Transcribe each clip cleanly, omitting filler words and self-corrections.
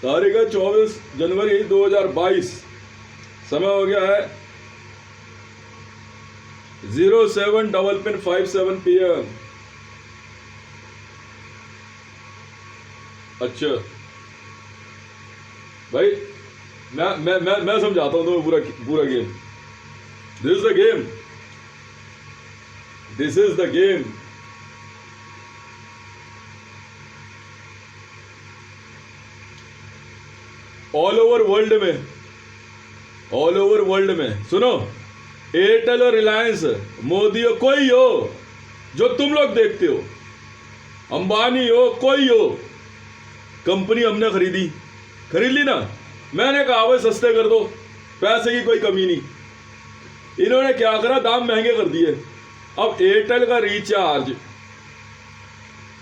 तारीख है 24 जनवरी 2022। समय हो गया है 07:57 PM। अच्छा भाई, मैं समझाता हूं तुम्हें पूरा पूरा game. This is the game, this is the game. All over world में सुनो, एयरटेल और रिलायंस, मोदी हो कोई हो जो तुम लोग देखते हो, अंबानी हो कोई हो, कंपनी हमने खरीद ली ना। मैंने कहा भाई सस्ते कर दो, पैसे की कोई कमी नहीं। इन्होंने क्या करा, दाम महंगे कर दिए। अब एयरटेल का रिचार्ज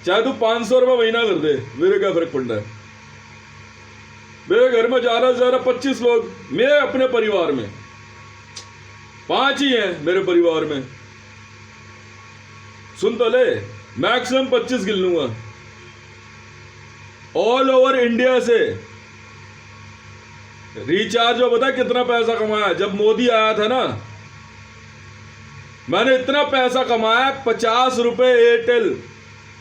चाहे तू 500 रुपये महीना कर दे, मेरे क्या फर्क पड़ता है। मेरे घर में ज्यादा से ज्यादा 25 लोग, मैं अपने परिवार में 5 ही हैं मेरे परिवार में। सुन तो ले, मैक्सिमम 25 गिन लूंगा। ऑल ओवर इंडिया से रिचार्ज में पता कितना पैसा कमाया। जब मोदी आया था ना, मैंने इतना पैसा कमाया, 50 रुपए एयरटेल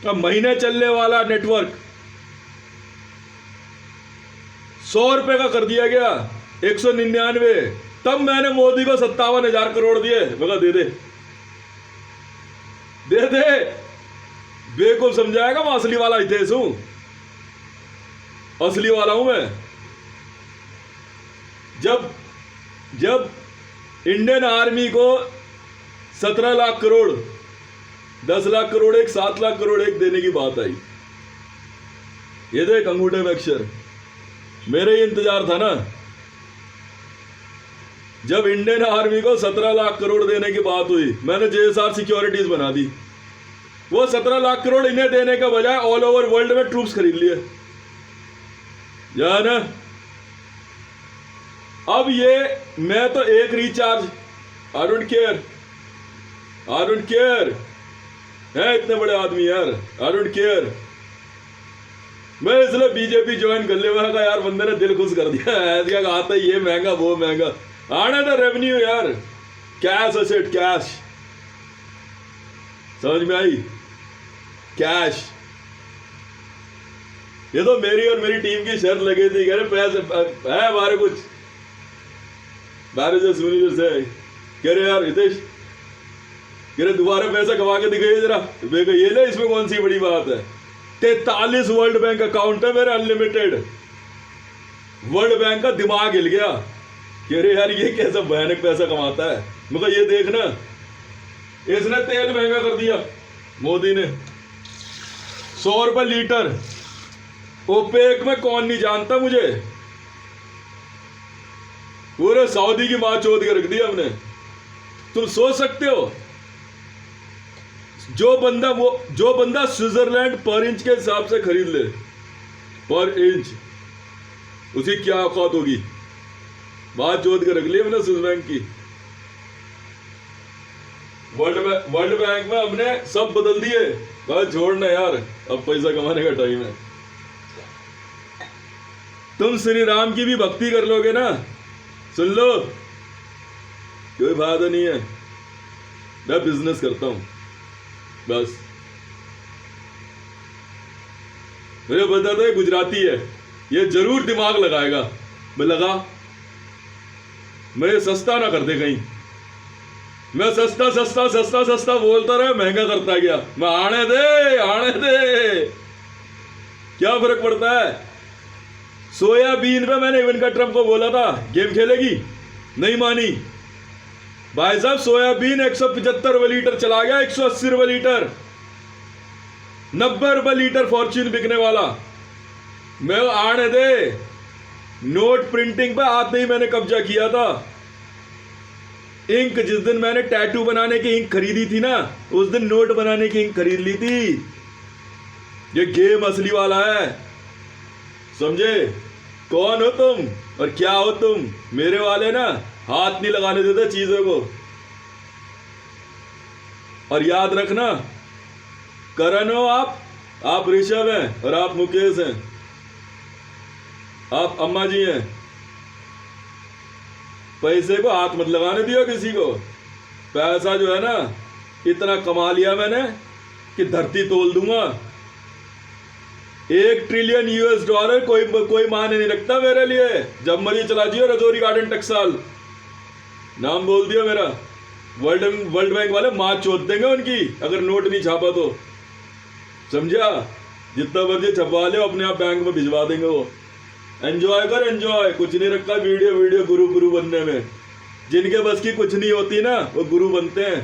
का महीने चलने वाला नेटवर्क 100 रुपए का कर दिया गया, 199। तब मैंने मोदी को 57,000 करोड़ दिए। मगर दे बेवकूफ समझाएगा। मैं असली वाला हितेश हूं, असली वाला हूं मैं। जब इंडियन आर्मी को 17 लाख करोड़, 10 लाख करोड़ एक, 7 लाख करोड़ एक देने की बात आई, ये देख अंगूठे में अक्षर, मेरे ही इंतजार था ना। जब इंडियन आर्मी को 17 लाख करोड़ देने की बात हुई, मैंने JSR सिक्योरिटीज बना दी। वो 17 लाख करोड़ इन्हें देने के बजाय ऑल ओवर वर्ल्ड में ट्रूप्स खरीद लिए, जाना। अब ये मैं तो एक रिचार्ज, आई डोंट केयर है, इतने बड़े आदमी यार, आई डोंट केयर। मैं इसलिए बीजेपी ज्वाइन कर लिया। मैं कहा यार बंदे ने दिल खुश कर दिया है, क्या आता है ये महंगा वो महंगा, आने था रेवेन्यू यार, कैश असेट कैश, समझ में आई, कैश। ये तो मेरी और मेरी टीम की शर्त लगी थी, कह रहे पैसे है हमारे कुछ, बारह से सुनी से कह रहे यार हितेश, कह रहे दोबारा पैसा कमा के दिखाइए जरा। ये ले, इसमें कौन सी बड़ी बात है। 43 वर्ल्ड बैंक अकाउंट है मेरे, अनलिमिटेड। वर्ल्ड बैंक का दिमाग हिल गया, कह रहे यार ये कैसा भयानक पैसा कमाता है। मगर ये देखना, इसने तेल महंगा कर दिया मोदी ने, 100 रुपए लीटर। ओपेक में कौन नहीं जानता मुझे, पूरे सऊदी की मां चोद के रख दिया हमने। तुम सोच सकते हो, जो बंदा स्विट्जरलैंड पर इंच के हिसाब से खरीद ले, पर इंच, उसकी क्या औकात होगी। बात जोत के रख ली हमने स्विस बैंक की। वर्ल्ड बैंक में हमने सब बदल दिए, कहा छोड़ना यार, अब पैसा कमाने का टाइम है। तुम श्री राम की भी भक्ति कर लोगे ना, सुन लो, कोई फायदा नहीं है। मैं बिजनेस करता हूं बस। मुझे पता था गुजराती है, ये जरूर दिमाग लगाएगा। मैं लगा, मैं सस्ता ना कर दे कहीं। मैं सस्ता सस्ता सस्ता सस्ता बोलता रहा, महंगा करता गया। मैं आने दे, क्या फर्क पड़ता है। सोयाबीन पे मैंने इवन का ट्रम्प को बोला था गेम खेलेगी, नहीं मानी। भाई साहब सोयाबीन 175 रुपए लीटर चला गया, 180 रुपए लीटर, 90 रुपए लीटर फॉर्च्यून बिकने वाला। मैं आने दे, नोट प्रिंटिंग पे आते ही मैंने कब्जा किया था। इंक, जिस दिन मैंने टैटू बनाने की इंक खरीदी थी ना, उस दिन नोट बनाने की इंक खरीद ली थी। ये गेम असली वाला है, समझे। कौन हो तुम और क्या हो तुम। मेरे वाले ना हाथ नहीं लगाने देते चीजों को। और याद रखना, करण हो आप ऋषभ हैं और आप मुकेश हैं। आप अम्मा जी हैं, पैसे को हाथ मत लगाने दियो किसी को। पैसा जो है ना इतना कमा लिया मैंने कि धरती तोल दूंगा। 1 ट्रिलियन US डॉलर कोई मायने नहीं रखता मेरे लिए। जब मर्जी चला जियो रजौरी गार्डन टक्साल, नाम बोल दिया मेरा। वर्ल्ड बैंक वाले माँ चोद देंगे उनकी अगर नोट नहीं छापा तो, समझा। जितना मर्जी छपवा ले अपने आप बैंक में भिजवा देंगे वो। एंजॉय कर एंजॉय, कुछ नहीं रखा वीडियो गुरु बनने में। जिनके बस की कुछ नहीं होती ना वो गुरु बनते हैं,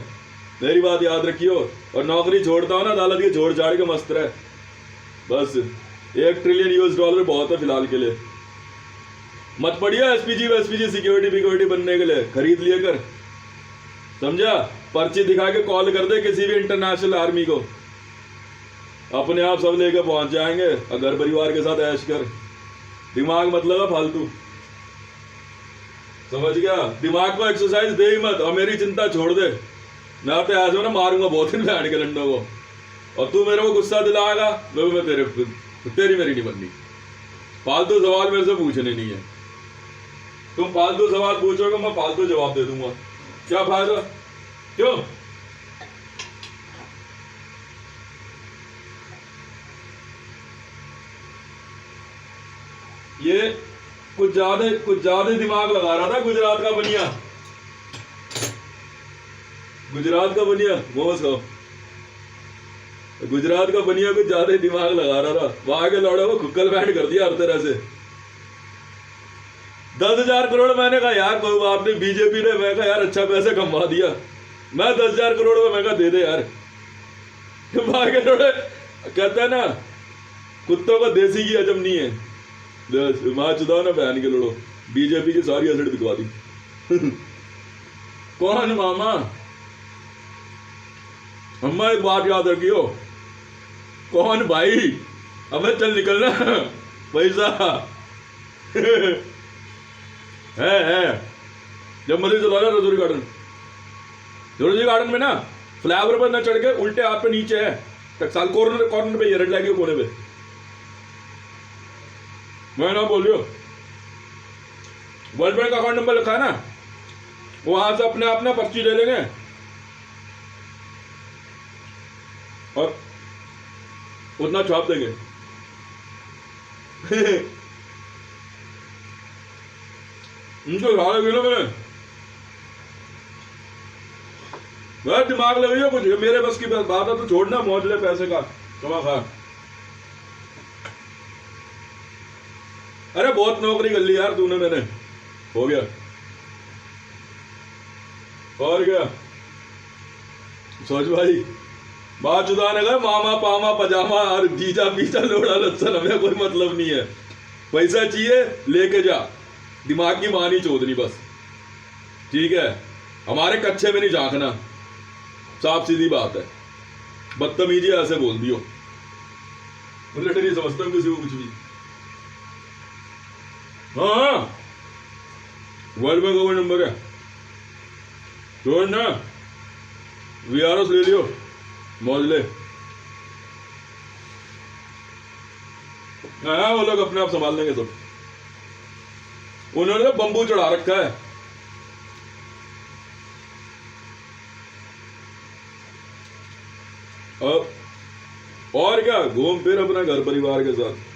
मेरी बात याद रखियो। और नौकरी छोड़ता हो ना अदालत की छोड़ छाड़ के मस्त रहे बस। 1 ट्रिलियन US डॉलर बहुत है फिलहाल के लिए। मत पड़िए एसपीजी सिक्योरिटी बनने के लिए, खरीद लिया कर, समझा। पर्ची दिखा के कॉल कर दे किसी भी इंटरनेशनल आर्मी को, अपने आप सब लेके पहुंच जाएंगे। और घर परिवार के साथ ऐश कर, दिमाग मत लगा फालतू, समझ गया। दिमाग को एक्सरसाइज दे ही मत और मेरी चिंता छोड़ दे। मैं तो ऐसे ना मारूंगा बहुत दिन बैठ के लंडों को, और तू मेरे को गुस्सा दिलाएगा मैं तेरी मेरी नहीं बननी। फालतू सवाल मेरे से पूछने नहीं है। तुम फालतू सवाल पूछोगे मैं फालतू जवाब दे दूंगा, क्या फायदा, क्यों। ये कुछ ज्यादा दिमाग लगा रहा था। गुजरात का बनिया मोमोज खाओ। गुजरात का बनिया कुछ ज्यादा दिमाग लगा रहा था, वहां के लौड़े को खुक्कल बैंड कर दिया हर तरह से। 10,000 करोड़ मैंने कहा यार कोई बात नहीं, बीजेपी ने, मैं कहा यार अच्छा पैसे कमा दिया, मैं 10,000 करोड़ में मैं कहा दे दे यार। वहां के लौड़े कहते हैं ना कुत्तों का देसी की हजम नहीं है। माँ चुदाओ ना बहन के लड़ो, बीजेपी की सारी एसेट बिकवा दी। कौन मामा, अम्मा एक बात याद रखियो, कौन भाई, अबे चल निकलना पैसा है। जब मर्जी चला रहा रजौरी गार्डन में ना फ्लाईओवर पर ना चढ़ के उल्टे हाथ पे नीचे है टकसाल कॉर्नर पे, ये रेड लाइट के कोने पे। मैं ना बोलियो, वर्ल्ड बैंक अकाउंट नंबर लिखा है ना, वहां से अपने आप ना पर्ची ले लेंगे और उतना छाप देंगे। इनको उठा ले मैंने, मैं दिमाग लगाइए कुछ, मेरे बस की बात है तो छोड़ना, मौज ले पैसे का कमा खा। अरे बहुत नौकरी कर ली यार तूने, मैंने हो गया और क्या। सोच भाई, बात जुदा ने कहा मामा पामा पजामा और जीजा पीछा लोड़ा लत्सन, हमें कोई मतलब नहीं है। पैसा चाहिए लेके जा, दिमाग की मानी चोदनी बस, ठीक है। हमारे कच्चे में नहीं झांकना, साफ सीधी बात है। बदतमीजी ऐसे बोल दियो, मुझे नहीं समझता हूं किसी को कुछ भी। हाँ वर्ल्ड बैंक का नंबर है, छोड़ ना, VRS ले लियो, मौज ले। हाँ वो लोग अपने आप संभाल लेंगे सब, उन्होंने बंबू चढ़ा रखा है। अब और क्या, घूम फिर अपना घर परिवार के साथ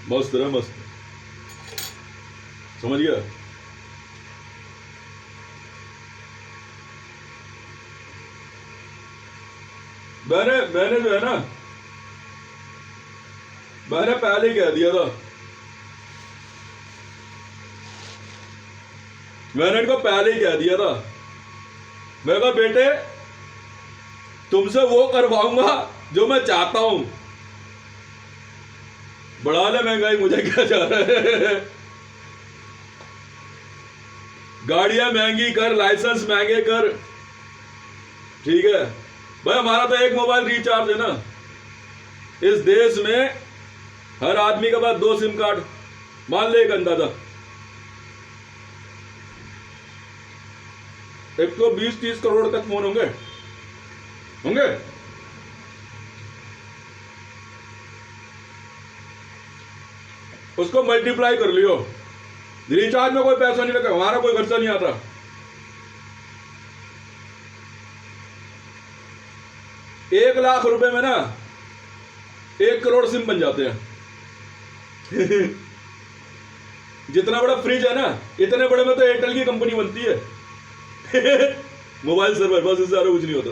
मस्त रहे, मस्त, समझ गया। मैंने जो है ना, मैंने पहले ही कह दिया था, मैंने इनको पहले ही कह दिया था, मैं कहा बेटे तुमसे वो करवाऊंगा जो मैं चाहता हूं, बढ़ा ले महंगाई, मुझे क्या जा रहा है। गाड़ियां महंगी कर, लाइसेंस महंगे कर, ठीक है भाई। हमारा तो एक मोबाइल रिचार्ज है ना, इस देश में हर आदमी के पास 2 सिम कार्ड, मान ले एक अंदाजा 120-30 करोड़ तक फोन होंगे। उसको मल्टीप्लाई कर लियो। रिचार्ज में कोई पैसा नहीं लगा, हमारा कोई खर्चा नहीं आता। ₹1,00,000 में ना 1 करोड़ सिम बन जाते हैं। जितना बड़ा फ्रिज है ना, इतने बड़े में तो एयरटेल की कंपनी बनती है। मोबाइल सर्वर, बस इससे ज्यादा कुछ नहीं होता।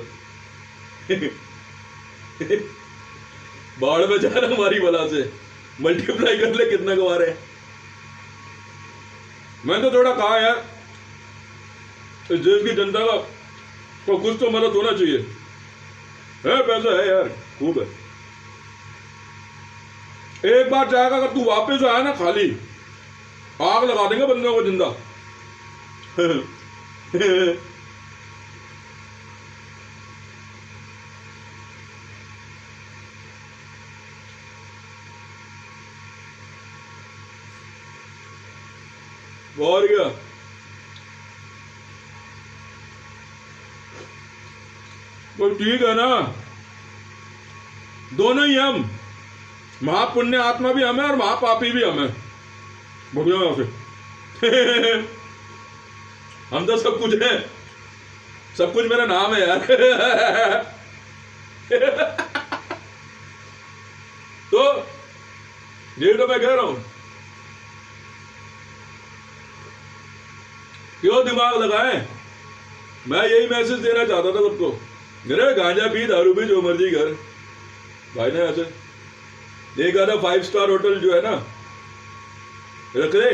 बाढ़ में जा रहा हमारी बला से, मल्टीप्लाई कर ले कितना कमा रहे हैं। मैं तो थोड़ा कहा यार, इस देश की जनता का तो कुछ तो मदद होना चाहिए। है पैसा है यार, खूब है। एक बार चाहेगा अगर तू वापस आया ना खाली, आग लगा देंगे बंदों को जिंदा। और क्या, तो ठीक है ना, दोनों ही हम, महापुण्य आत्मा भी हमें और महापापी भी हमें। बढ़िया से हम तो सब कुछ है, सब कुछ मेरा नाम है यार। तो ये तो मैं कह रहा हूं, क्यों दिमाग लगाएं। मैं यही मैसेज देना चाहता था सबको, अरे गांजा पी, दारू पी, जो मर्जी कर भाई ने। ऐसे एक आधा 5 स्टार होटल जो है ना रख ले,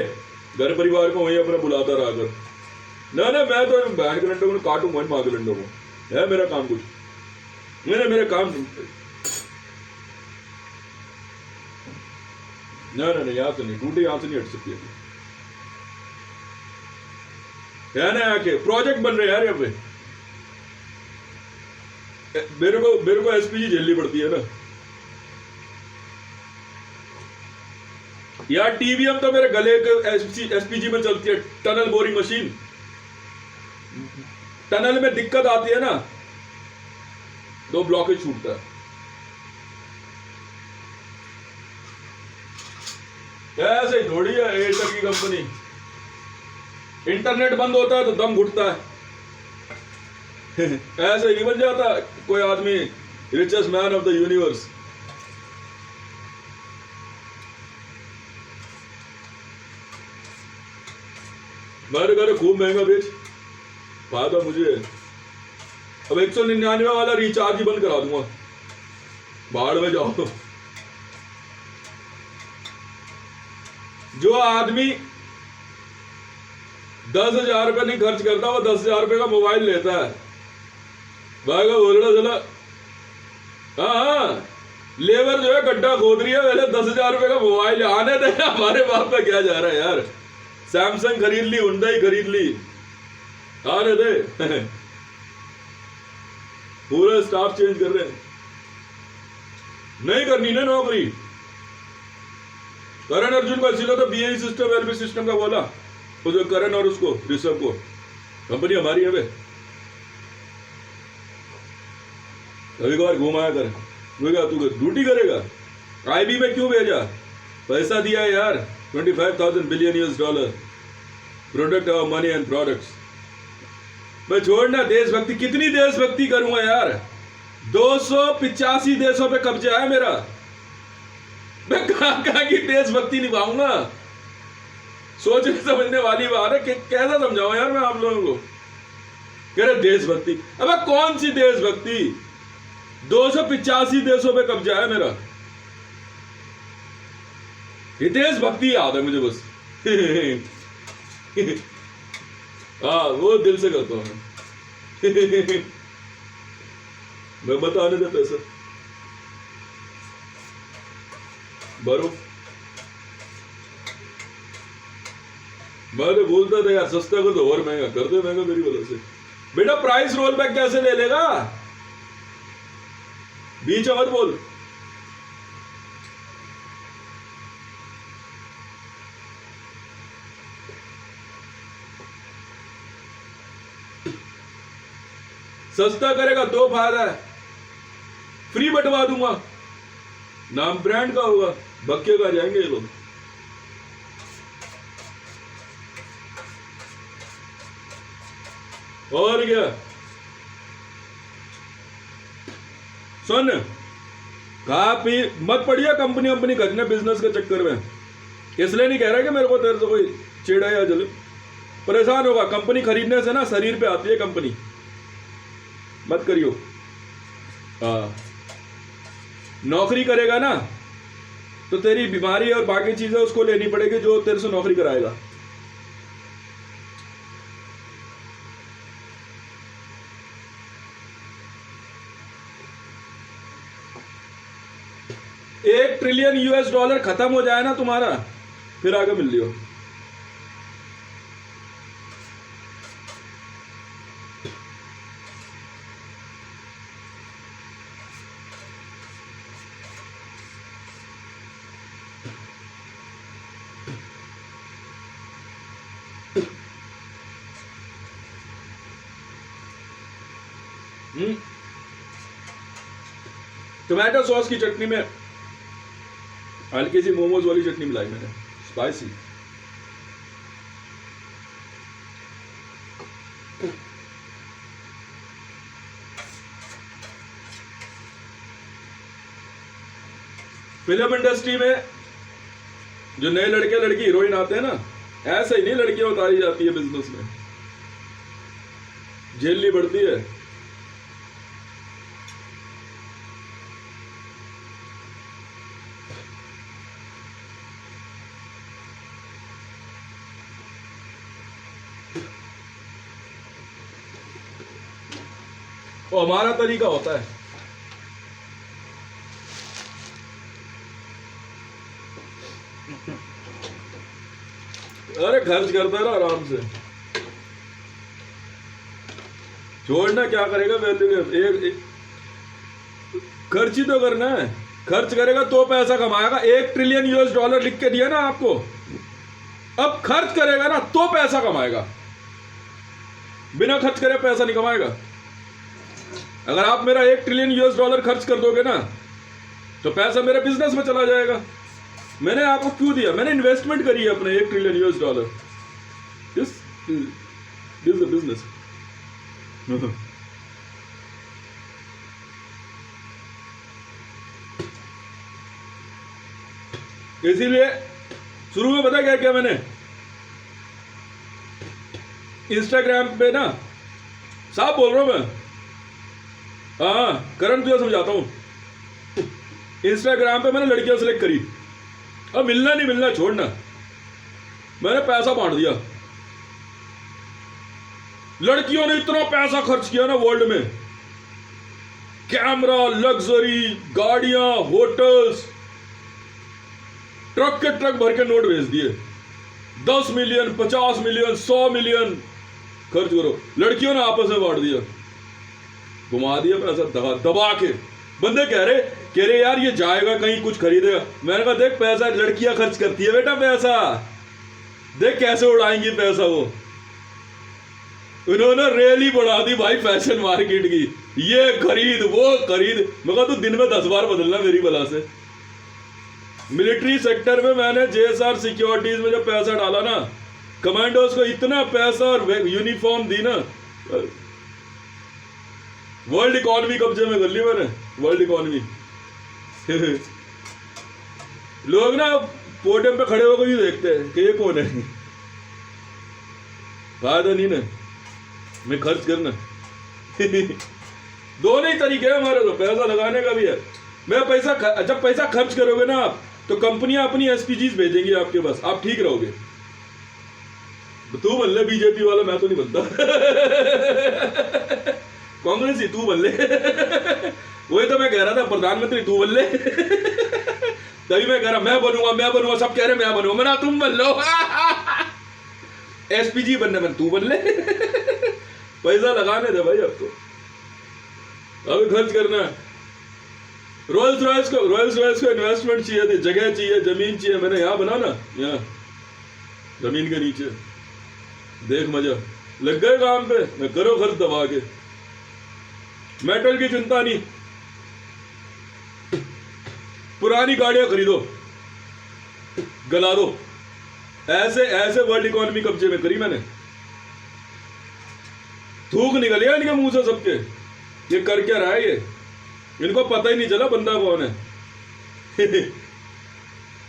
घर परिवार को वहीं अपना बुलाता रहा कर। ना ना, मैं तो बहन के लंडों को काटूंगा, माँ के लंडों को है मेरा काम कुछ। मैंने मेरा काम ना ना, यहाँ से नहीं टूटे, यहाँ से नहीं हट सकती है ना। आके प्रोजेक्ट बन रहे हैं यार यहाँ पे, मेरे को एसपीजी झेलनी पड़ती है ना यार। टीवीएम तो मेरे गले के एसपीजी में चलती है, टनल बोरिंग मशीन। टनल में दिक्कत आती है ना, तो ब्लॉकेज छूटता है। ऐसे ही थोड़ी है एयरटेल की कंपनी, इंटरनेट बंद होता है तो दम घुटता है। ऐसे ही नहीं बन जाता कोई आदमी richest man of the universe. मेरे घर खूब महंगा बेच, फायदा मुझे। अब 199 वाला रिचार्ज ही बंद करा दूंगा, बाहर में जाओ। जो आदमी 10,000 रुपये नहीं खर्च करता, वो 10,000 रुपये का मोबाइल लेता है। भाई का बोलना चला, हाँ, लेबर जो है गड्ढा खोद रही है, पहले 10,000 रुपये का मोबाइल आने दे। हमारे बाप पे क्या जा रहा है यार, सैमसंग खरीद ली, हुंडई खरीद ली, आने दे। पूरा स्टाफ चेंज कर रहे हैं, नहीं करनी ना नौकरी। करण अर्जुन को इसीलिए तो बीए सिस्टम, एलबी सिस्टम का बोला, तो करण और उसको ऋषभ को, कंपनी हमारी है वे। कभी कभार घुमाया कर, तू ड्यूटी करेगा, आईबी में क्यों भेजा, पैसा दिया है यार, 25,000 billion $, product of money and products. मैं छोड़ना देशभक्ति, कितनी देशभक्ति करूंगा यार, 285 देशों पे कब्जा है मेरा, मैं कहां की देशभक्ति निभाऊंगा। सोचने समझने वाली बात है कि कैसा समझाऊं यार मैं आप लोगों को। कह रहे देशभक्ति, अब कौन सी देशभक्ति, 285 देशों पे कब्जा है मेरा, ये देशभक्ति याद है मुझे बस। हाँ, वो दिल से करता हूं मैं बताने दे पैसा बरो। मैं तो बोलता था यार सस्ता कर दो और महंगा कर दो, महंगा मेरी वजह से। बेटा प्राइस रोल बैक कैसे ले लेगा, बीच में मत बोल। सस्ता करेगा तो फायदा है, फ्री बंटवा दूंगा, नाम ब्रांड का होगा, बक्के का जाएंगे ये लोग। और क्या। सुन, खा पी मत पड़िया कंपनी कंपनी करने बिजनेस के चक्कर में। इसलिए नहीं कह रहा कि मेरे को तेरे से कोई चिढ़ा या जल परेशान होगा। कंपनी खरीदने से ना शरीर पे आती है कंपनी, मत करियो। हाँ, नौकरी करेगा ना तो तेरी बीमारी और बाकी चीजें उसको लेनी पड़ेगी जो तेरे से नौकरी कराएगा। $1 ट्रिलियन खत्म हो जाए ना तुम्हारा, फिर आगे मिल लियो। टोमेटो सॉस की चटनी में हल्की सी मोमोज वाली चटनी मिलाई मैंने, स्पाइसी। फिल्म इंडस्ट्री में जो नए लड़के लड़की हीरोइन आते हैं ना, ऐसे ही नहीं लड़कियां उतारी जाती है बिजनेस में, झेलनी पड़ती है। वो हमारा तरीका होता है। अरे खर्च करता है ना आराम से, छोड़ना क्या करेगा। एक खर्च ही तो करना है। खर्च करेगा तो पैसा कमाएगा। $1 ट्रिलियन लिख के दिया ना आपको, अब खर्च करेगा ना तो पैसा कमाएगा, बिना खर्च करे पैसा नहीं कमाएगा। अगर आप मेरा $1 ट्रिलियन खर्च कर दोगे ना तो पैसा मेरे बिजनेस में चला जाएगा। मैंने आपको क्यों दिया? मैंने इन्वेस्टमेंट करी है अपने $1 trillion. This is a business. इसीलिए शुरू में पता क्या किया मैंने, इंस्टाग्राम पे ना, साफ बोल रहा हूं मैं, हाँ करण तुझे समझाता हूं। इंस्टाग्राम पे मैंने लड़कियां सेलेक्ट करी, अब मिलना नहीं मिलना छोड़ना, मैंने पैसा बांट दिया। लड़कियों ने इतना पैसा खर्च किया ना वर्ल्ड में, कैमरा, लग्जरी, गाड़ियां, होटल्स, ट्रक के ट्रक भर के नोट भेज दिए। 10 मिलियन, 50 मिलियन, 100 मिलियन खर्च करो। लड़कियों ने आपस में बांट दिया, घुमा दिया पैसा दबा दबा के। बंदे कह रहे यार ये जाएगा कहीं कुछ खरीदेगा। मैंने कहा देख पैसा लड़कियां खर्च करती है बेटा, पैसा देख कैसे उड़ाएंगी पैसा वो। उन्होंने रैली बढ़ा दी भाई फैशन मार्केट की, ये खरीद वो खरीद। मैं कहा तू दिन में 10 बार बदलना मेरी बला से। मिलिट्री सेक्टर में मैंने जेएसआर सिक्योरिटीज में जब पैसा डाला ना, कमांडोज को इतना पैसा और यूनिफॉर्म दी ना, वर्ल्ड इकोनॉमी कब्जे में कर ली मैंने, वर्ल्ड इकोनॉमी। लोग ना पोडियम पे खड़े होकर भी देखते हैं कि ये कौन है। फायदा नहीं ना मैं खर्च करना। दोनों ही तरीके हैं हमारे, तो पैसा लगाने का भी है। जब पैसा खर्च करोगे ना आप, तो कंपनियां अपनी एसपीजीज भेजेंगी आपके पास, आप ठीक रहोगे। तू बन ले बीजेपी वाला, मैं तो नहीं बनता। कांग्रेस ही तू बन ले। वही तो मैं कह रहा था, प्रधानमंत्री तू बन ले। तभी मैं कह रहा मैं बनूंगा, सब कह रहे मैं बनूंगा, मैं ना तुम बन लो। एसपीजी बनने में तू बन ले। पैसा लगाने दे भाई, अब तो अभी खर्च करना है। रोल्स रॉयस को इन्वेस्टमेंट चाहिए थी, जगह चाहिए, जमीन चाहिए। मैंने यहां बना ना, यहाँ जमीन के नीचे, देख मजा लग गए काम पे। मैं करो खर्च दबा के, मेटल की चिंता नहीं। पुरानी गाड़ियां खरीदो, गला दो। ऐसे वर्ल्ड इकोनॉमी कब्जे में करी मैंने। थूक निकल गया इनके मुंह से सबके। ये कर क्या रहा है ये, इनको पता ही नहीं चला बंदा कौन है।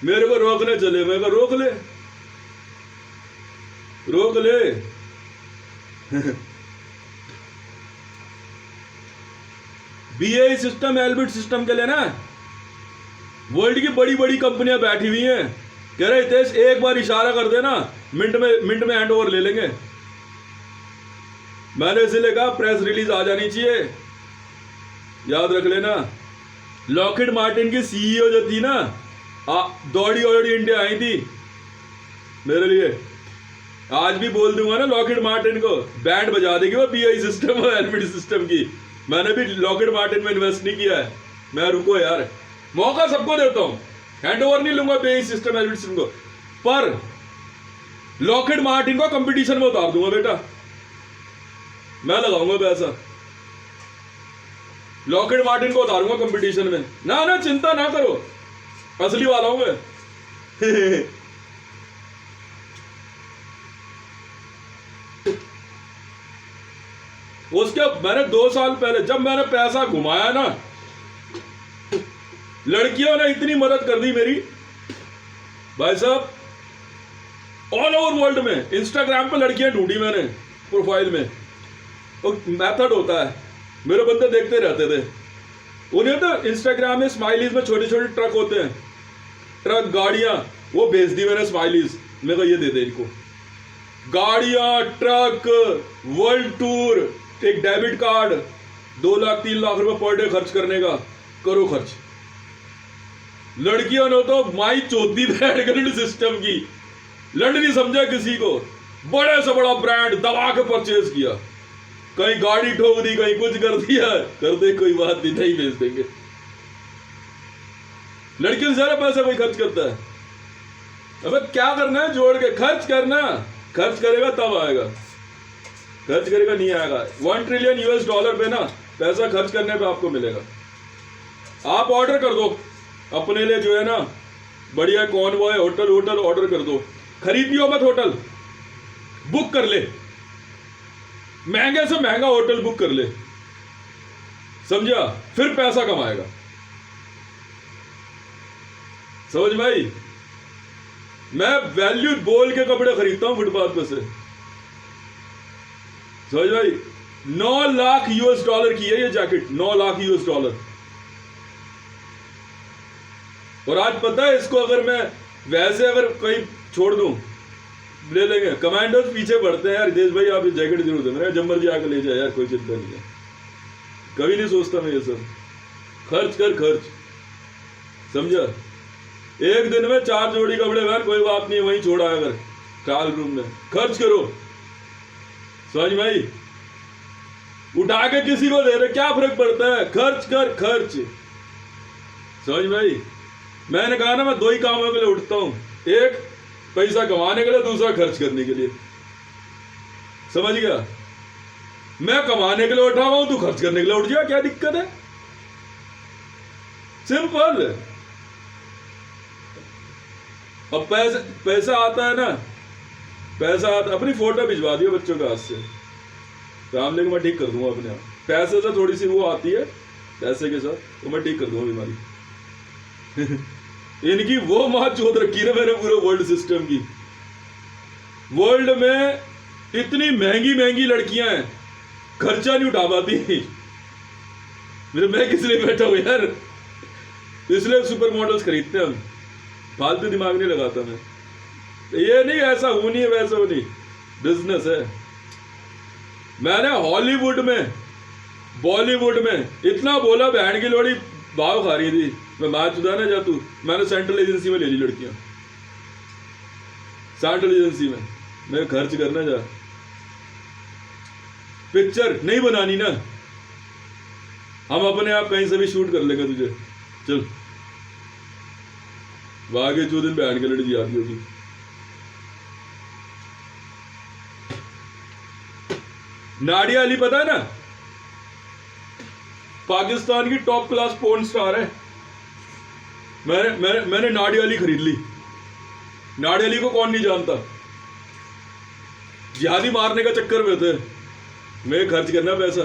मेरे को रोकने चले, मेरे को रोक ले, रोक ले। बीएई सिस्टम एल्बिट सिस्टम के लिए ना वर्ल्ड की बड़ी बड़ी कंपनियां बैठी हुई हैं, कह रहे हितेश एक बार इशारा कर देना, मिनट में हैंड ओवर ले लेंगे। मैंने इसलिए कहा प्रेस रिलीज आ जानी चाहिए, याद रख लेना। लॉकहीड मार्टिन की सीईओ जो थी ना, दौड़ी इंडिया आई थी मेरे लिए। आज भी बोल दूंगा ना लॉकहीड मार्टिन को, बैंड बजा देगी वो बीआई सिस्टम और एल्बिट सिस्टम की। मैंने भी लॉकहीड मार्टिन में इन्वेस्ट नहीं किया है, मैं रुको यार, मौका सबको देता हूं, हैंड ओवर नहीं लूंगा बीआई सिस्टम एल्बिट सिस्टम को, पर लॉकहीड मार्टिन को कंपटीशन में उतार दूंगा बेटा, मैं लगाऊंगा पैसा, लॉकहीड मार्टिन को उतारूंगा कंपटीशन में। ना ना चिंता ना करो, असली वाला हूं मैं। उसके मैंने 2 साल पहले जब मैंने पैसा घुमाया ना, लड़कियों ने इतनी मदद कर दी मेरी भाई साहब, ऑल ओवर वर्ल्ड में। इंस्टाग्राम पे लड़कियां ढूंढी मैंने प्रोफाइल में, और मेथड होता है, मेरे बंदे देखते रहते थे, उन्हें तो इंस्टाग्राम में स्माइलीज में छोटे छोटे ट्रक होते हैं, ट्रक गाड़ियां, वो भेज दी मैंने स्माइलीज, मेरे को ये दे दे इनको, गाड़ियां ट्रक वर्ल्ड टूर, एक डेबिट कार्ड, 2 लाख 3 लाख रुपए पर डे खर्च करने का, करो खर्च। लड़कियों ने तो माई चौथी बैठ कर सिस्टम की, लड़ नहीं समझा किसी को, बड़े से बड़ा ब्रांड दबा के परचेज किया, कहीं गाड़ी ठोक दी, कहीं कुछ कर दिया, कर दे कोई बात नहीं भेज देंगे। लड़कियों से ज्यादा पैसा कोई खर्च करता है। अब क्या करना है, जोड़ के खर्च करना, खर्च करेगा तब आएगा, खर्च करेगा नहीं आएगा। $1 ट्रिलियन US पे ना पैसा खर्च करने पे आपको मिलेगा। आप ऑर्डर कर दो अपने लिए, जो है ना बढ़िया कॉनवॉय होटल ऑर्डर कर दो, खरीदियो मत होटल, बुक कर ले, महंगे से महंगा होटल बुक कर ले, समझा, फिर पैसा कमाएगा। समझ भाई, मैं वैल्यू बोल के कपड़े खरीदता हूं फुटपाथ पे से, समझ भाई। $9 लाख की है ये जैकेट, $9 लाख। और आज पता है इसको, अगर मैं वैसे अगर कहीं छोड़ दूं, ले लेंगे कमांडोज, पीछे बढ़ते हैं यार, देश भाई आप ये जैकेट जरूर देना, जब मर्जी आकर ले जाए यार, कोई चिंता नहीं है। कभी नहीं सोचता मैं ये सब, खर्च कर खर्च, समझा। एक दिन में 4 जोड़ी कपड़े पहन, कोई बात नहीं, वहीं छोड़ा अगर ट्रायल रूम में, खर्च करो, समझ भाई। उठा के किसी को दे रहे क्या फर्क पड़ता है, खर्च कर खर्च, समझ भाई। मैंने कहा ना मैं 2 ही कामों के लिए उठता हूं, एक पैसा कमाने के लिए, दूसरा खर्च करने के लिए, समझ गया। मैं कमाने के लिए उठा हुआ हूं, तू खर्च करने के लिए उठ जा, क्या दिक्कत है, सिंपल। अब पैसा आता है ना, पैसा आता, अपनी फोटो भिजवा दियो बच्चों के हाथ से, फैमिली को मैं ठीक कर दूंगा अपने आप, पैसे से थोड़ी सी वो आती है, पैसे के साथ तो मैं ठीक कर दूंगा बीमारी। इनकी वो मां चोद रखी है मैंने पूरे वर्ल्ड सिस्टम की। वर्ल्ड में इतनी महंगी महंगी लड़कियां हैं, खर्चा नहीं उठा पाती। मैं किस लिए बैठा हूं यार, इसलिए सुपर मॉडल्स खरीदते हैं हम, फालतू दिमाग नहीं लगाता मैं। ये नहीं ऐसा हो नहीं है वैसा हो नहीं, बिजनेस है। मैंने हॉलीवुड में बॉलीवुड में इतना बोला, बहन की लोड़ी भाव खा रही थी, मैं बात चुदा ना जा तू, मैंने सेंट्रल एजेंसी में ले ली लड़कियां, सेंट्रल एजेंसी में। मैं खर्च करना जा, पिक्चर नहीं बनानी ना, हम अपने आप कहीं से भी शूट कर लेंगे तुझे, चल वागे जो दिन बहन की लड़की आती होगी। नाडिया अली पता है ना, पाकिस्तान की टॉप क्लास पोर्न स्टार है। मैंने नाडिया अली खरीद ली। नाडिया अली को कौन नहीं जानता, जिहादी मारने का चक्कर में थे, मैं खर्च करना पैसा।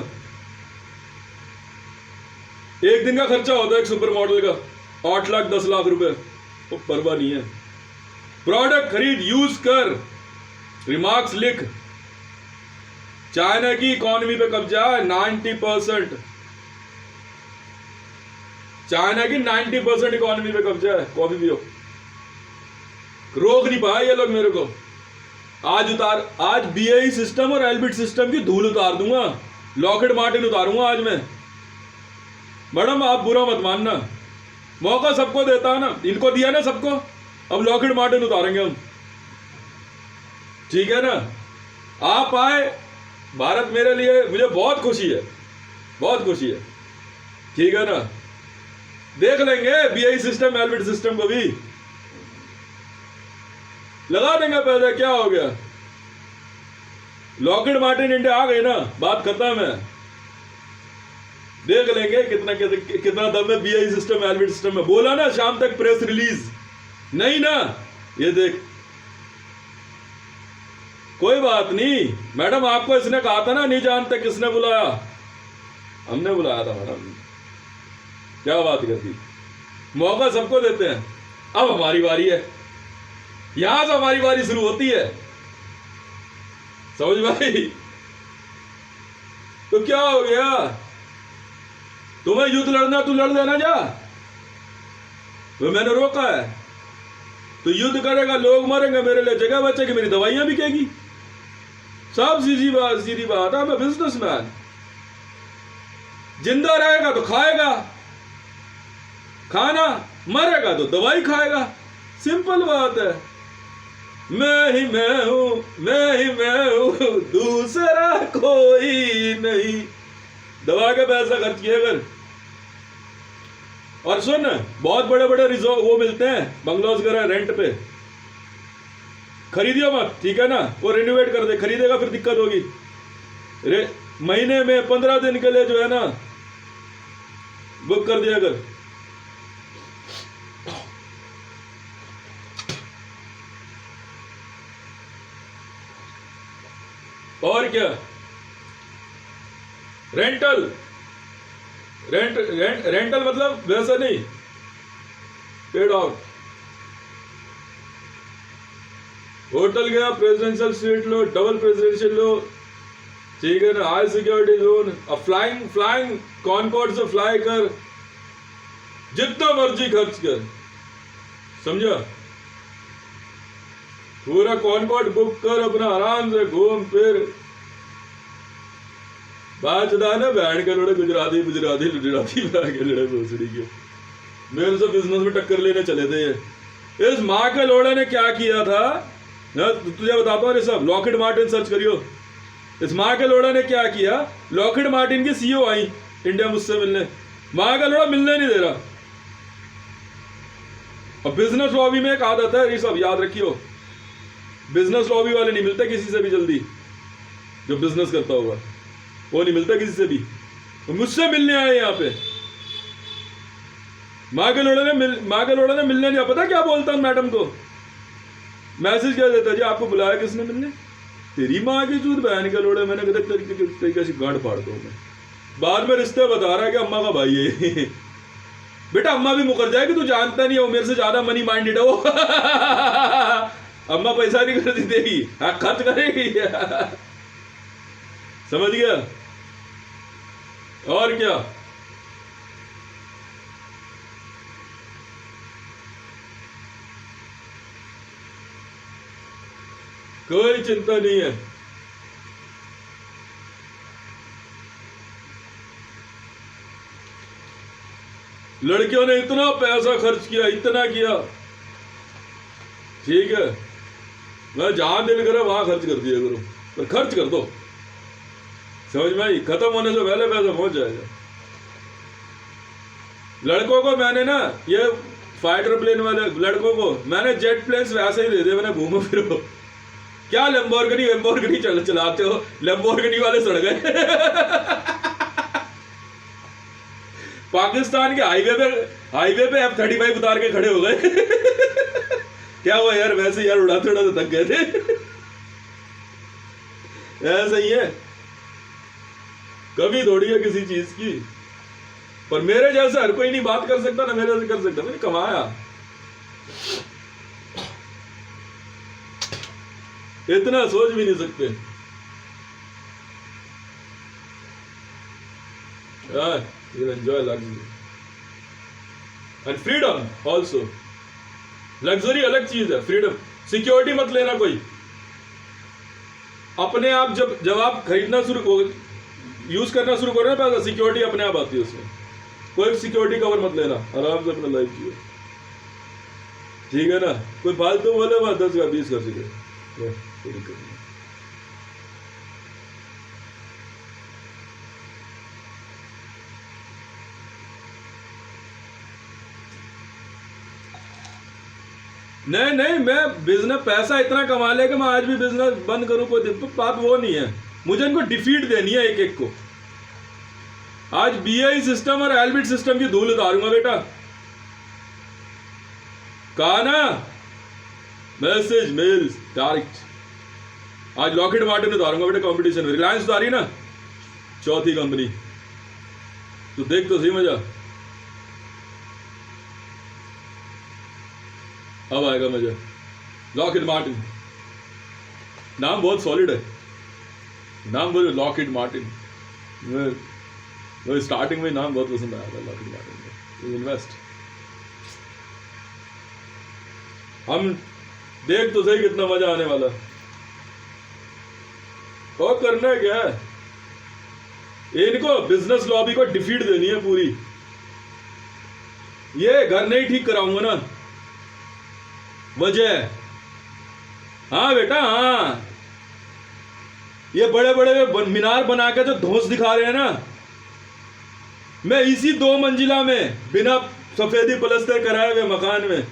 एक दिन का खर्चा होता है एक सुपर मॉडल का 8 लाख 10 लाख रुपए, वो परवाह नहीं है। प्रोडक्ट खरीद, यूज कर, रिमार्क्स लिख। चाइना की इकोनॉमी पे कब्जा है 90%। चाइना की 90% इकोनॉमी पे कब्जा है। कॉफी पियो, रोक नहीं पाया ये लोग मेरे को। आज बीएई सिस्टम और एल्बिट सिस्टम की धूल उतार दूंगा, लॉकहीड मार्टिन उतारूंगा आज मैं। मैडम आप बुरा मत मानना, मौका सबको देता है ना, इनको दिया ना सबको, अब लॉकहीड मार्टिन उतारेंगे हम, ठीक है ना। आप आए भारत, मेरे लिए मुझे बहुत खुशी है, बहुत खुशी है, ठीक है ना। देख लेंगे बीआई सिस्टम एल्बिट सिस्टम को भी लगा देंगे पैसा, क्या हो गया। लॉकहीड मार्टिन इंडिया आ गई ना, बात खत्म है। देख लेंगे कितना दम है बीआई सिस्टम एल्बिट सिस्टम में। बोला ना शाम तक प्रेस रिलीज, नहीं ना, ये देख। कोई बात नहीं मैडम, आपको इसने कहा था ना, नहीं जानते किसने बुलाया, हमने बुलाया था मैडम। क्या बात करती, मौका सबको देते हैं। अब हमारी बारी है, यहां से हमारी बारी शुरू होती है, समझ भाई। तो क्या हो गया, तुम्हें युद्ध लड़ना, तू लड़ लेना जा, तो मैंने रोका है। तो युद्ध करेगा, लोग मरेंगे, मेरे लिए जगह बचेगी, मेरी दवाइयां बिकेगी, सब सीधी बात है। मैं बिजनेसमैन, जिंदा रहेगा तो खाएगा खाना, मरेगा तो दवाई खाएगा, सिंपल बात है। मैं ही मैं हूं, दूसरा कोई नहीं। दवा का पैसा खर्च किया कर। और सुन, बहुत बड़े बड़े रिजॉर्ट वो मिलते हैं, बंगलोज वगैरह रेंट पे, खरीदियो मत, ठीक है ना। वो रिनोवेट कर दे, खरीदेगा फिर दिक्कत होगी। महीने में 15 दिन के लिए जो है ना बुक कर दिया कर। और क्या, रेंटल मतलब वैसा नहीं, पेड आउट। होटल गया, प्रेसिडेंशियल स्वीट लो, डबल प्रेसिडेंशियल लो, ठीक है ना, हाई सिक्योरिटी जोन। अब फ्लाइंग कॉनकॉर्ड से फ्लाई कर, जितना मर्जी खर्च कर, समझा। पूरा कॉनकॉर्ड बुक कर, अपना आराम से घूम फिर। बात ना बहन के लोड़े गुजराती बहन के लोड़े भोसड़ी के मेरे से बिजनेस में टक्कर लेने चले थे ये। इस माँ के लोड़े ने क्या किया था ना, तुझे बताता हूँ। सब लॉकहीड मार्टिन सर्च करियो, इस माँ के लोड़े ने क्या किया। लॉकहीड मार्टिन की सीईओ आई इंडिया मुझसे मिलने, माँ का लोड़ा मिलने नहीं दे रहा। और बिजनेस लॉबी में एक आदत है, ये सब याद रखियो, बिजनेस लॉबी वाले नहीं मिलते किसी से भी जल्दी, जो बिजनेस करता होगा वो नहीं मिलता किसी से भी। तो मुझसे मिलने आए यहाँ पे, माँ के लोड़े ने मिलने नहीं। पता क्या बोलता हूँ मैडम को, मैसेज क्या देता, जी आपको बुलाया किसने मिलने। तेरी माँ की चूत बहन के लोड़े, मैंने कहता तरीके से गांड फाड़ दो मैं। बाद में रिश्ते बता रहा है कि अम्मा का भाई है। बेटा अम्मा भी मुकर जाएगी, तू जानता नहीं है, वो मेरे से ज्यादा मनी माइंडेड है वो। अम्मा पैसा नहीं कर देगी, हाँ खर्च करेगी। समझ गया। और क्या, कोई चिंता नहीं है। लड़कियों ने इतना पैसा खर्च किया, इतना किया, ठीक है। मैं जहां दिल करे वहां खर्च कर दिया करो, पर खर्च कर दो, समझ में आई। खत्म होने से पहले पैसा पहुंच जाएगा। लड़कों को मैंने ना, ये फाइटर प्लेन वाले लड़कों को मैंने जेट प्लेन्स वैसे ही दे दिए, मैंने घूमो फिरो। क्या लैम्बोर्गिनी चलाते हो, लैम्बोर्गिनी वाले सड़ गए। पाकिस्तान के हाईवे पे F-35 उतार के खड़े हो गए। क्या हुआ यार, वैसे यार उड़ाते उड़ाते थक गए थे। ऐसा ही है, कभी थोड़ी है किसी चीज की। पर मेरे जैसे हर कोई नहीं बात कर सकता ना मेरे जैसे कर सकता। मैंने कमाया, इतना सोच भी नहीं सकते। you'll enjoy luxury and freedom also। Luxury अलग चीज है, फ्रीडम। सिक्योरिटी मत लेना कोई। अपने आप जब आप खरीदना शुरू यूज करना शुरू करो ना पैसा, सिक्योरिटी अपने आप आती है उसमें। कोई सिक्योरिटी कवर मत लेना, आराम से अपना लाइफ जियो, ठीक है ना। कोई फालतू बोले वहां 10 का 20 कर सके, कोई दिक्कत नहीं। नहीं, मैं बिजनेस पैसा इतना कमा ले कि मैं आज भी बिजनेस बंद करूं, कोई बात वो नहीं है। मुझे इनको डिफीट देनी है एक एक को। आज बीआई सिस्टम और एलबिट सिस्टम की धूल उतारूंगा बेटा। कहा ना, मैसेज मेल्स डायरेक्ट। आज लॉकहीड मार्टिन उतारूंगा बेटा कंपटीशन में। रिलायंस उतारी ना, चौथी कंपनी, तो देख तो सही मजा। अब आएगा मजा। लॉकहीड मार्टिन नाम बहुत सॉलिड है, नाम बोलो लॉकहीड मार्टिन। मुझे स्टार्टिंग में नाम बहुत पसंद आया था लॉकहीड मार्टिन। इन्वेस्ट, हम देख तो सही कितना मजा आने वाला। और करना क्या है, इनको बिजनेस लॉबी को डिफीट देनी है पूरी। ये घर नहीं ठीक कराऊंगा ना, वजह। हाँ बेटा हाँ, ये बड़े बड़े मीनार बना के जो धौंस दिखा रहे हैं ना, मैं इसी 2 मंजिला में बिना सफेदी पलस्तर कराए हुए मकान में,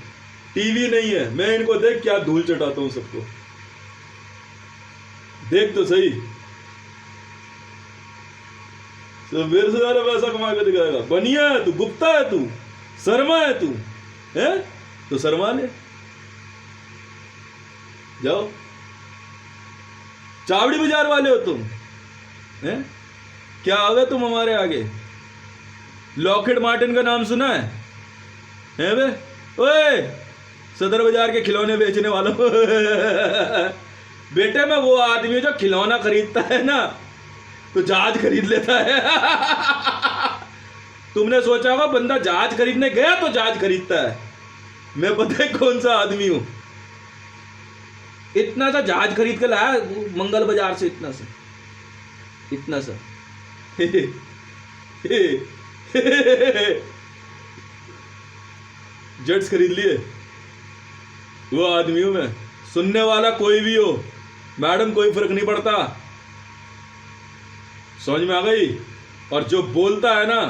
टीवी नहीं है, मैं इनको देख क्या धूल चटाता हूं सबको। देख तो सही, तो मेरे से ज्यादा पैसा कमा के दिखाएगा। बनिया है तू, गुप्ता है तू, शर्मा है तू, है तो शर्मा ले जाओ। चावड़ी बाजार वाले हो तुम, हैं? क्या आ गए तुम हमारे आगे। लॉकहीड मार्टिन का नाम सुना है बे? ओए, सदर बाजार के खिलौने बेचने वालों बेटे, मैं वो आदमी जो खिलौना खरीदता है ना तो जहाज खरीद लेता है तुमने सोचा होगा बंदा जहाज खरीदने गया तो जहाज खरीदता है। मैं पता है कौन सा आदमी हूं। इतना सा जहाज खरीद के लाया मंगल बाजार से, इतना सा जेट्स खरीद लिए। वो आदमी हूं मैं। सुनने वाला कोई भी हो मैडम, कोई फर्क नहीं पड़ता, समझ में आ गई। और जो बोलता है ना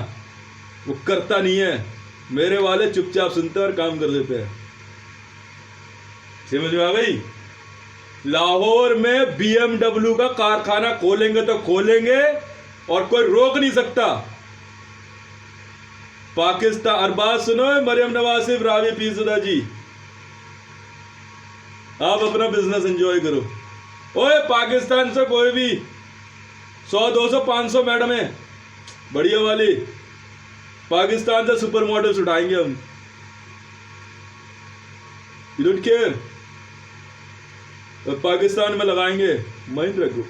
वो करता नहीं है। मेरे वाले चुपचाप सुनते और काम कर देते हैं, समझ में आ गई। लाहौर में BMW का कारखाना खोलेंगे तो खोलेंगे और कोई रोक नहीं सकता। पाकिस्तान, अरबाज सुनो, मरियम नवाज, रावी पीरज़ादा जी, आप अपना बिजनेस एंजॉय करो। ओए पाकिस्तान से कोई भी 100 200 500 मैडम है बढ़िया वाली, पाकिस्तान से सुपर मॉडल्स उठाएंगे हम। You don't care. पाकिस्तान में लगाएंगे महिंद्रा ग्रुप।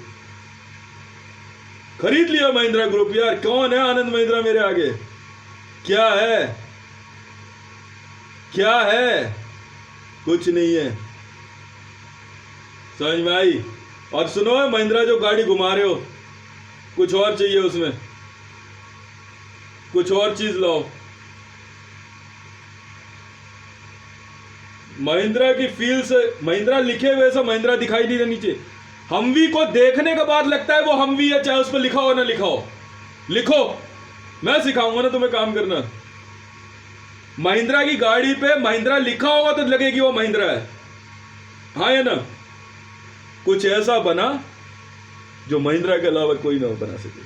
खरीद लिया महिंद्रा ग्रुप यार। कौन है आनंद महिंद्रा मेरे आगे? क्या है, क्या है? कुछ नहीं है, समझ में आई। और सुनो, महिंद्रा जो गाड़ी घुमा रहे हो, कुछ और चाहिए उसमें, कुछ और चीज लाओ। महिंद्रा की फील से महिंद्रा लिखे हुए से महिंद्रा दिखाई नहीं देना नीचे। हमवी को देखने के बाद लगता है वो हमवी है, चाहे उस पर लिखा हो ना लिखा हो। लिखो, मैं सिखाऊंगा ना तुम्हें काम करना। महिंद्रा की गाड़ी पे महिंद्रा लिखा होगा तो लगेगी वो महिंद्रा है, हाँ या ना। कुछ ऐसा बना जो महिंद्रा के अलावा कोई ना बना सके।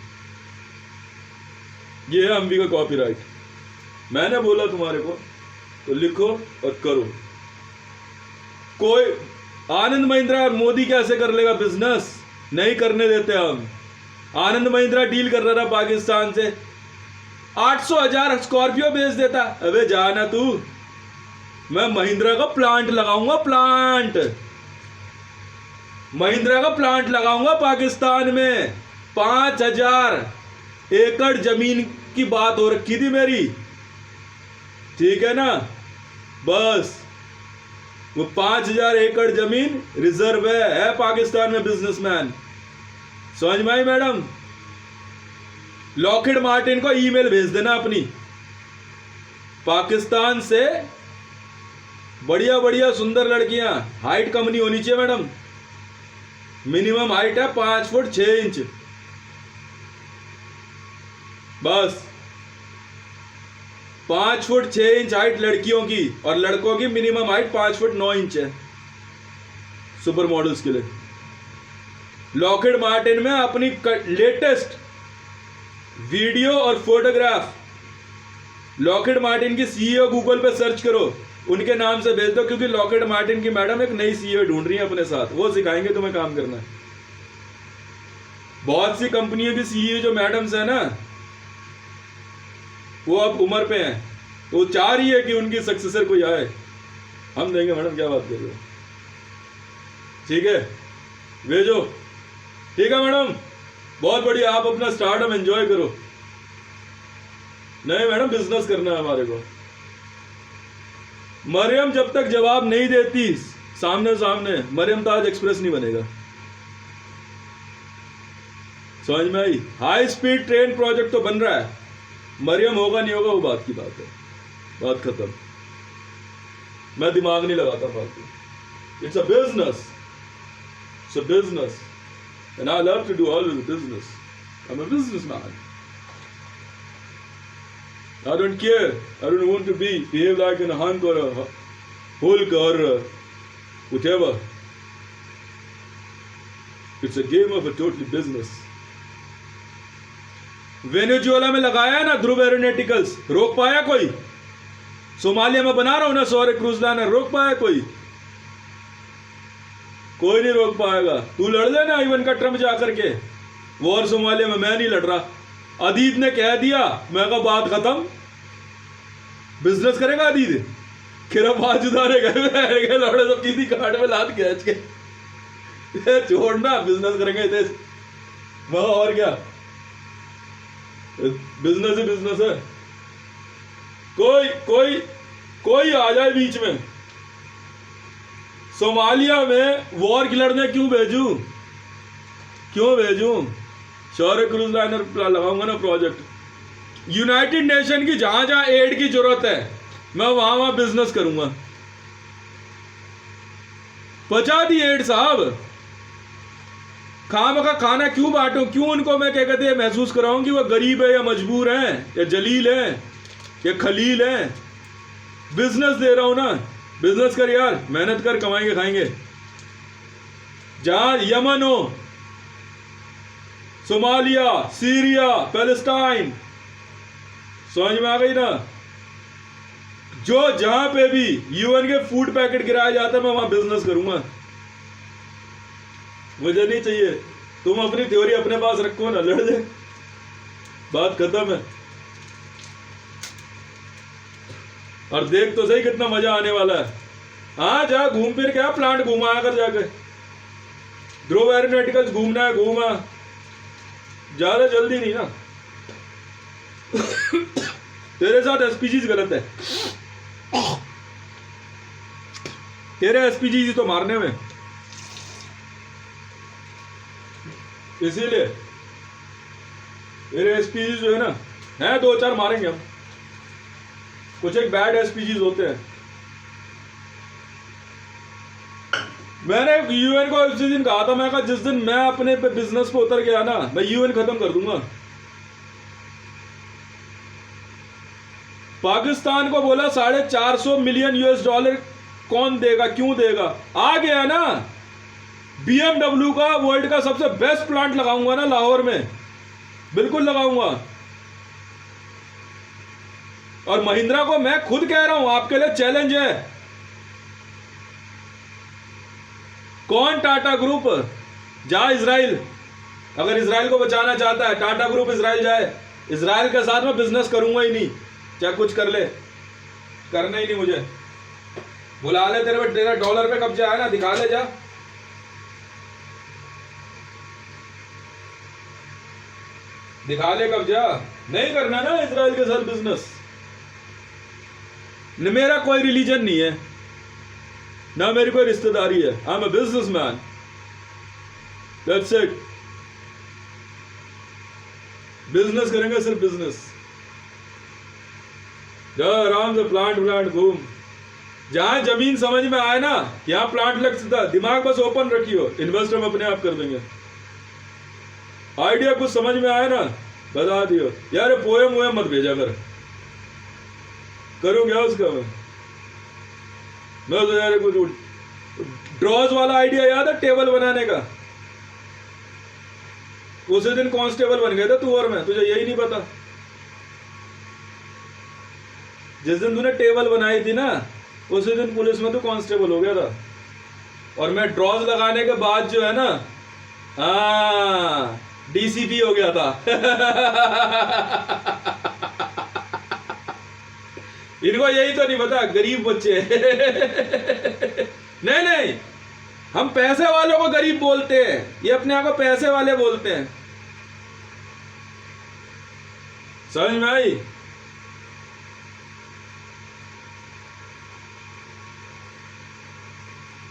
ये है हमवी का कॉपीराइट। मैंने बोला तुम्हारे को तो लिखो और करो। कोई आनंद महिंद्रा और मोदी कैसे कर लेगा बिजनेस? नहीं करने देते हम। आनंद महिंद्रा डील कर रहा था पाकिस्तान से, 800,000 स्कॉर्पियो बेच देता। अबे जाना तू, मैं महिंद्रा का प्लांट लगाऊंगा, प्लांट, महिंद्रा का प्लांट लगाऊंगा पाकिस्तान में। 5,000 एकड़ जमीन की बात हो रखी थी मेरी, ठीक है ना। बस वो 5,000 एकड़ जमीन रिजर्व है पाकिस्तान में, बिजनेसमैन। समझ में आई मैडम? लॉकहीड मार्टिन को ईमेल भेज देना अपनी, पाकिस्तान से बढ़िया बढ़िया सुंदर लड़कियां। हाइट कम नहीं होनी चाहिए मैडम, मिनिमम हाइट है 5 फुट 6 इंच, बस 5 फुट 6 इंच हाइट लड़कियों की, और लड़कों की मिनिमम हाइट 5 फुट 9 इंच है सुपर मॉडल्स के लिए। लॉकहीड मार्टिन में अपनी लेटेस्ट वीडियो और फोटोग्राफ, लॉकहीड मार्टिन की सीईओ गूगल पे सर्च करो, उनके नाम से भेज दो, क्योंकि लॉकहीड मार्टिन की मैडम एक नई सीईओ ढूंढ रही है अपने साथ, वो सिखाएंगे तुम्हें काम करना। बहुत सी कंपनियों की सीईओ जो मैडम्स है ना, वो अब उम्र पे हैं, तो वो चाह रही है कि उनकी सक्सेसर कोई आए। हम देंगे मैडम, क्या बात कर रहे हो, ठीक है, भेजो, ठीक है मैडम, बहुत बढ़िया। आप अपना स्टार्टअप एंजॉय करो। नहीं मैडम, बिजनेस करना है हमारे को। मरियम जब तक जवाब नहीं देती सामने सामने, मरियम ताज एक्सप्रेस नहीं बनेगा। समझ में आई? हाई स्पीड ट्रेन प्रोजेक्ट तो बन रहा है, मरियम होगा नहीं होगा वो बात की बात है, बात खत्म। मैं दिमाग नहीं लगाता फालतू। It's a business, it's a business, and I love to do always business. I'm a businessman. I don't care. I don't want to behave like a Hulk or a Hulk or whatever. It's a game of a totally business. Venezuela में लगाया है ना ध्रुव aeronauticals, रोक पाया कोई? Somalia में बना रहा हूं ना सौर क्रूज लाइनर, रोक पाया कोई? कोई नहीं रोक पाएगा। तू लड़ लेना इवन का ट्रम्प जाकर के, वॉर सोमालिया में। मैं नहीं लड़ रहा। अदीद ने कह दिया, मैं कहा बात खत्म। बिजनेस करेगा अदीद, खिरा बात जुदारे गए लौड़े सब किसी काट में लात खींच के छोड़ना, बिजनेस करेंगे इधर। वह और क्या, बिजनेस ही बिजनेस है। कोई कोई कोई आ जाए बीच में, सोमालिया में वॉर की लड़ने क्यों भेजूं, क्यों भेजूं? शौर्य क्रूज लाइनर लगाऊंगा ना प्रोजेक्ट। यूनाइटेड नेशन की जहां जहां एड की जरूरत है, मैं वहां वहां बिजनेस करूंगा। पहुंचा दी एड साहब, खाम का खाना क्यों बांटूं, क्यों उनको मैं क्या कहते हैं महसूस कराऊं कि वो गरीब है या मजबूर है या जलील है या खलील है। बिजनेस दे रहा हूं ना, बिजनेस कर यार, मेहनत कर, कमाएंगे खाएंगे। जहां यमन हो, सोमालिया, सीरिया, पैलेस्टाइन, समझ में आ गई ना? जो जहां पे भी यूएन के फूड पैकेट गिराया जाता है, मैं वहां बिजनेस करूंगा। मुझे नहीं चाहिए, तुम अपनी थ्योरी अपने पास रखो ना, लड़ दे, बात खत्म है। और देख तो सही कितना मजा आने वाला है। हाँ, जा घूम फिर क्या, प्लांट घुमा कर जाके। ध्रुव एरोनॉटिकल्स घूमना है, घूमा, ज्यादा जल्दी नहीं ना। तेरे साथ एसपीजी गलत है, तेरे एसपीजी तो मारने में, इसीलिए मेरे एसपीजी जो है ना, है 2-4 मारेंगे हम। कुछ एक बैड एसपीजी होते हैं। मैंने यूएन को उसी दिन कहा था, मैं कहा जिस दिन मैं अपने पे बिजनेस पे उतर गया ना, मैं यूएन खत्म कर दूंगा। पाकिस्तान को बोला $450 मिलियन कौन देगा, क्यों देगा? आ गया ना। BMW का वर्ल्ड का सबसे बेस्ट प्लांट लगाऊंगा ना लाहौर में, बिल्कुल लगाऊंगा। और महिंद्रा को मैं खुद कह रहा हूं, आपके लिए चैलेंज है। कौन? टाटा ग्रुप, जा इजराइल, अगर इसराइल को बचाना चाहता है, टाटा ग्रुप इसराइल जाए। इसराइल के साथ मैं बिजनेस करूंगा ही नहीं, चाहे कुछ कर ले, करना ही नहीं मुझे। बुला ले, तेरा डॉलर पे कब्जा है ना, दिखा ले जा। दिखा ले कब्जा। नहीं करना ना इसराइल के साथ बिजनेस। मेरा कोई रिलीजन नहीं है, ना मेरी कोई रिश्तेदारी है। I am a businessman, that's it. Business करेंगे, सिर्फ बिजनेस। जा आराम से प्लांट घूम, जहां जमीन समझ में आए ना, यहां प्लांट लग सकता। दिमाग बस ओपन रखियो, इन्वेस्ट हम अपने आप कर देंगे। आइडिया कुछ समझ में आए ना, बता दियो। यार पोएम वोएम मत भेजा कर, करूँ क्या उसका मैं तो यार कुछ ड्रॉज वाला आइडिया याद है टेबल बनाने का? उसी दिन कांस्टेबल बन गए थे तू और मैं, तुझे यही नहीं पता। जिस दिन तूने टेबल बनाई थी ना, उसी दिन पुलिस में तू कांस्टेबल हो गया था। और मैं ड्रॉज लगाने के बाद जो है ना, डीसीपी हो गया था। इनको यही तो नहीं पता, गरीब बच्चे। नहीं, हम पैसे वालों को गरीब बोलते हैं, ये अपने आप को पैसे वाले बोलते हैं। समझ में आई?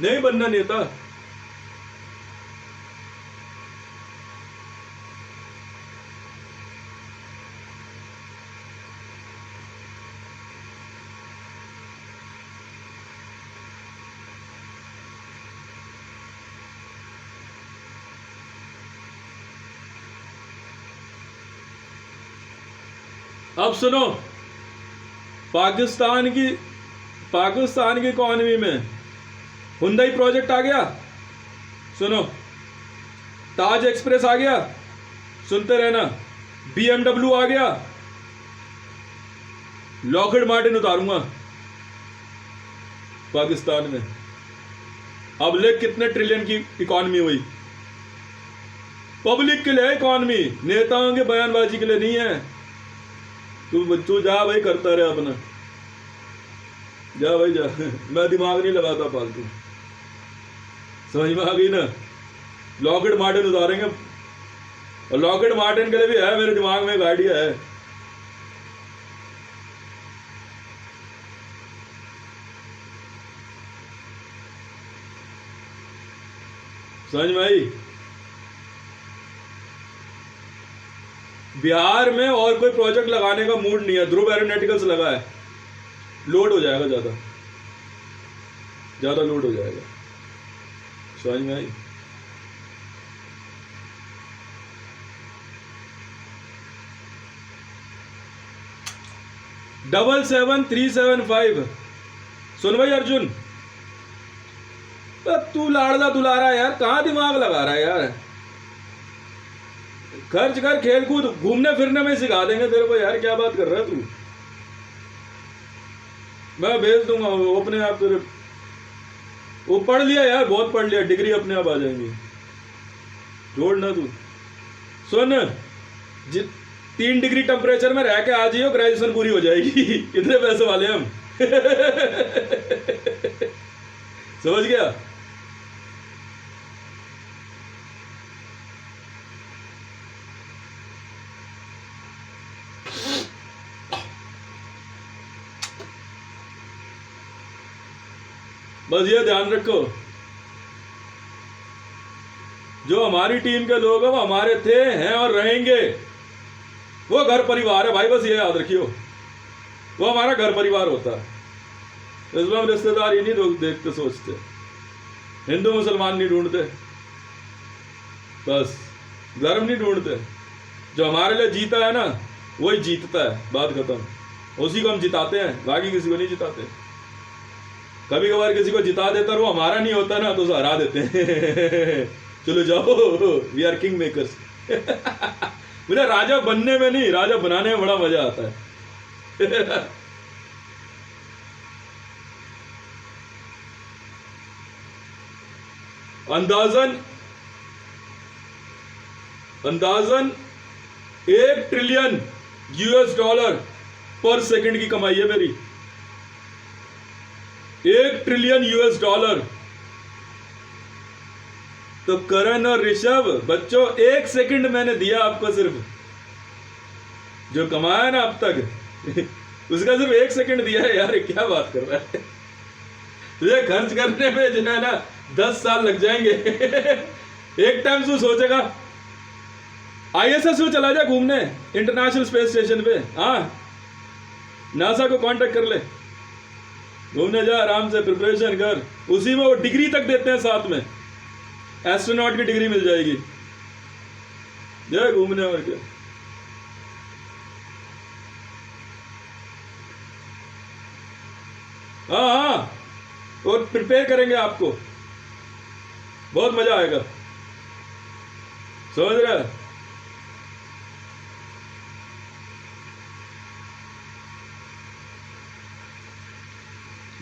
नहीं बनना नेता। अब सुनो, पाकिस्तान की इकोनॉमी में हुंडई प्रोजेक्ट आ गया, सुनो। ताज एक्सप्रेस आ गया, सुनते रहना। BMW आ गया, लॉकहीड मार्टिन उतारूंगा पाकिस्तान में। अब ले कितने ट्रिलियन की इकोनॉमी हुई। पब्लिक के लिए इकोनॉमी, नेताओं के बयानबाजी के लिए नहीं है। तू जा भाई, करता रहे अपना, जा भाई जा। मैं दिमाग नहीं लगाता फालतू, समझ में आ गई ना? लॉकहीड मार्टिन उतारेंगे, और लॉकहीड मार्टिन के लिए भी है मेरे दिमाग में एक आइडिया है। समझ में आई? बिहार में और कोई प्रोजेक्ट लगाने का मूड नहीं है, ध्रुव एरोनॉटिकल्स लगा है। लोड हो जाएगा, ज्यादा लोड हो जाएगा। समझ में आई? डबल 7375। सुन भाई अर्जुन, तू लाड़ला दुलारा यार, कहाँ दिमाग लगा रहा है यार? खर्च कर, खेल कूद, घूमने फिरने में सिखा देंगे तेरे को यार। क्या बात कर रहा है तू? मैं भेज दूंगा वो अपने आप तेरे। वो पढ़ लिया यार, बहुत पढ़ लिया, डिग्री अपने आप आ जाएंगी। जोड़ना तू। सुन, 3 डिग्री टेम्परेचर में रह के आ जाइयो, ग्रेजुएशन पूरी हो जाएगी। इतने पैसे वाले हम। समझ गया? बस ये ध्यान रखो, जो हमारी टीम के लोग हैं वो हमारे थे, हैं और रहेंगे। वो घर परिवार है भाई, बस ये याद रखियो, वो हमारा घर परिवार होता है। इसमें हम रिश्तेदार ही नहीं लोग देखते सोचते, हिंदू मुसलमान नहीं ढूंढते, बस धर्म नहीं ढूंढते। जो हमारे लिए जीता है ना, वही जीतता है, बात खत्म। उसी को हम जिताते हैं, बाकी किसी को नहीं जिताते। कभी कभार किसी को जिता देता और वो हमारा नहीं होता ना, तो उसे हरा देते हैं। चलो जाओ, वी आर किंग मेकर्स। मुझे राजा बनने में नहीं, राजा बनाने में बड़ा मजा आता है। अंदाजन अंदाजन 1 ट्रिलियन US डॉलर पर सेकंड की कमाई है मेरी। 1 ट्रिलियन US डॉलर। तो करण और ऋषभ बच्चों, 1 सेकंड मैंने दिया आपको, सिर्फ जो कमाया ना अब तक उसका सिर्फ 1 सेकंड दिया है यार। क्या बात कर रहा है? तुझे खर्च करने में जो है ना 10 साल लग जाएंगे। एक टाइम तू सोचेगा ISS में चला जा घूमने, इंटरनेशनल स्पेस स्टेशन पे। हाँ, नासा को कांटेक्ट कर ले, घूमने जा, आराम से प्रिपरेशन कर। उसी में वो डिग्री तक देते हैं साथ में, एस्ट्रोनॉट की डिग्री मिल जाएगी। जा घूमने, और क्या। हाँ हाँ, और प्रिपेयर करेंगे आपको, बहुत मजा आएगा, समझ रहे हैं?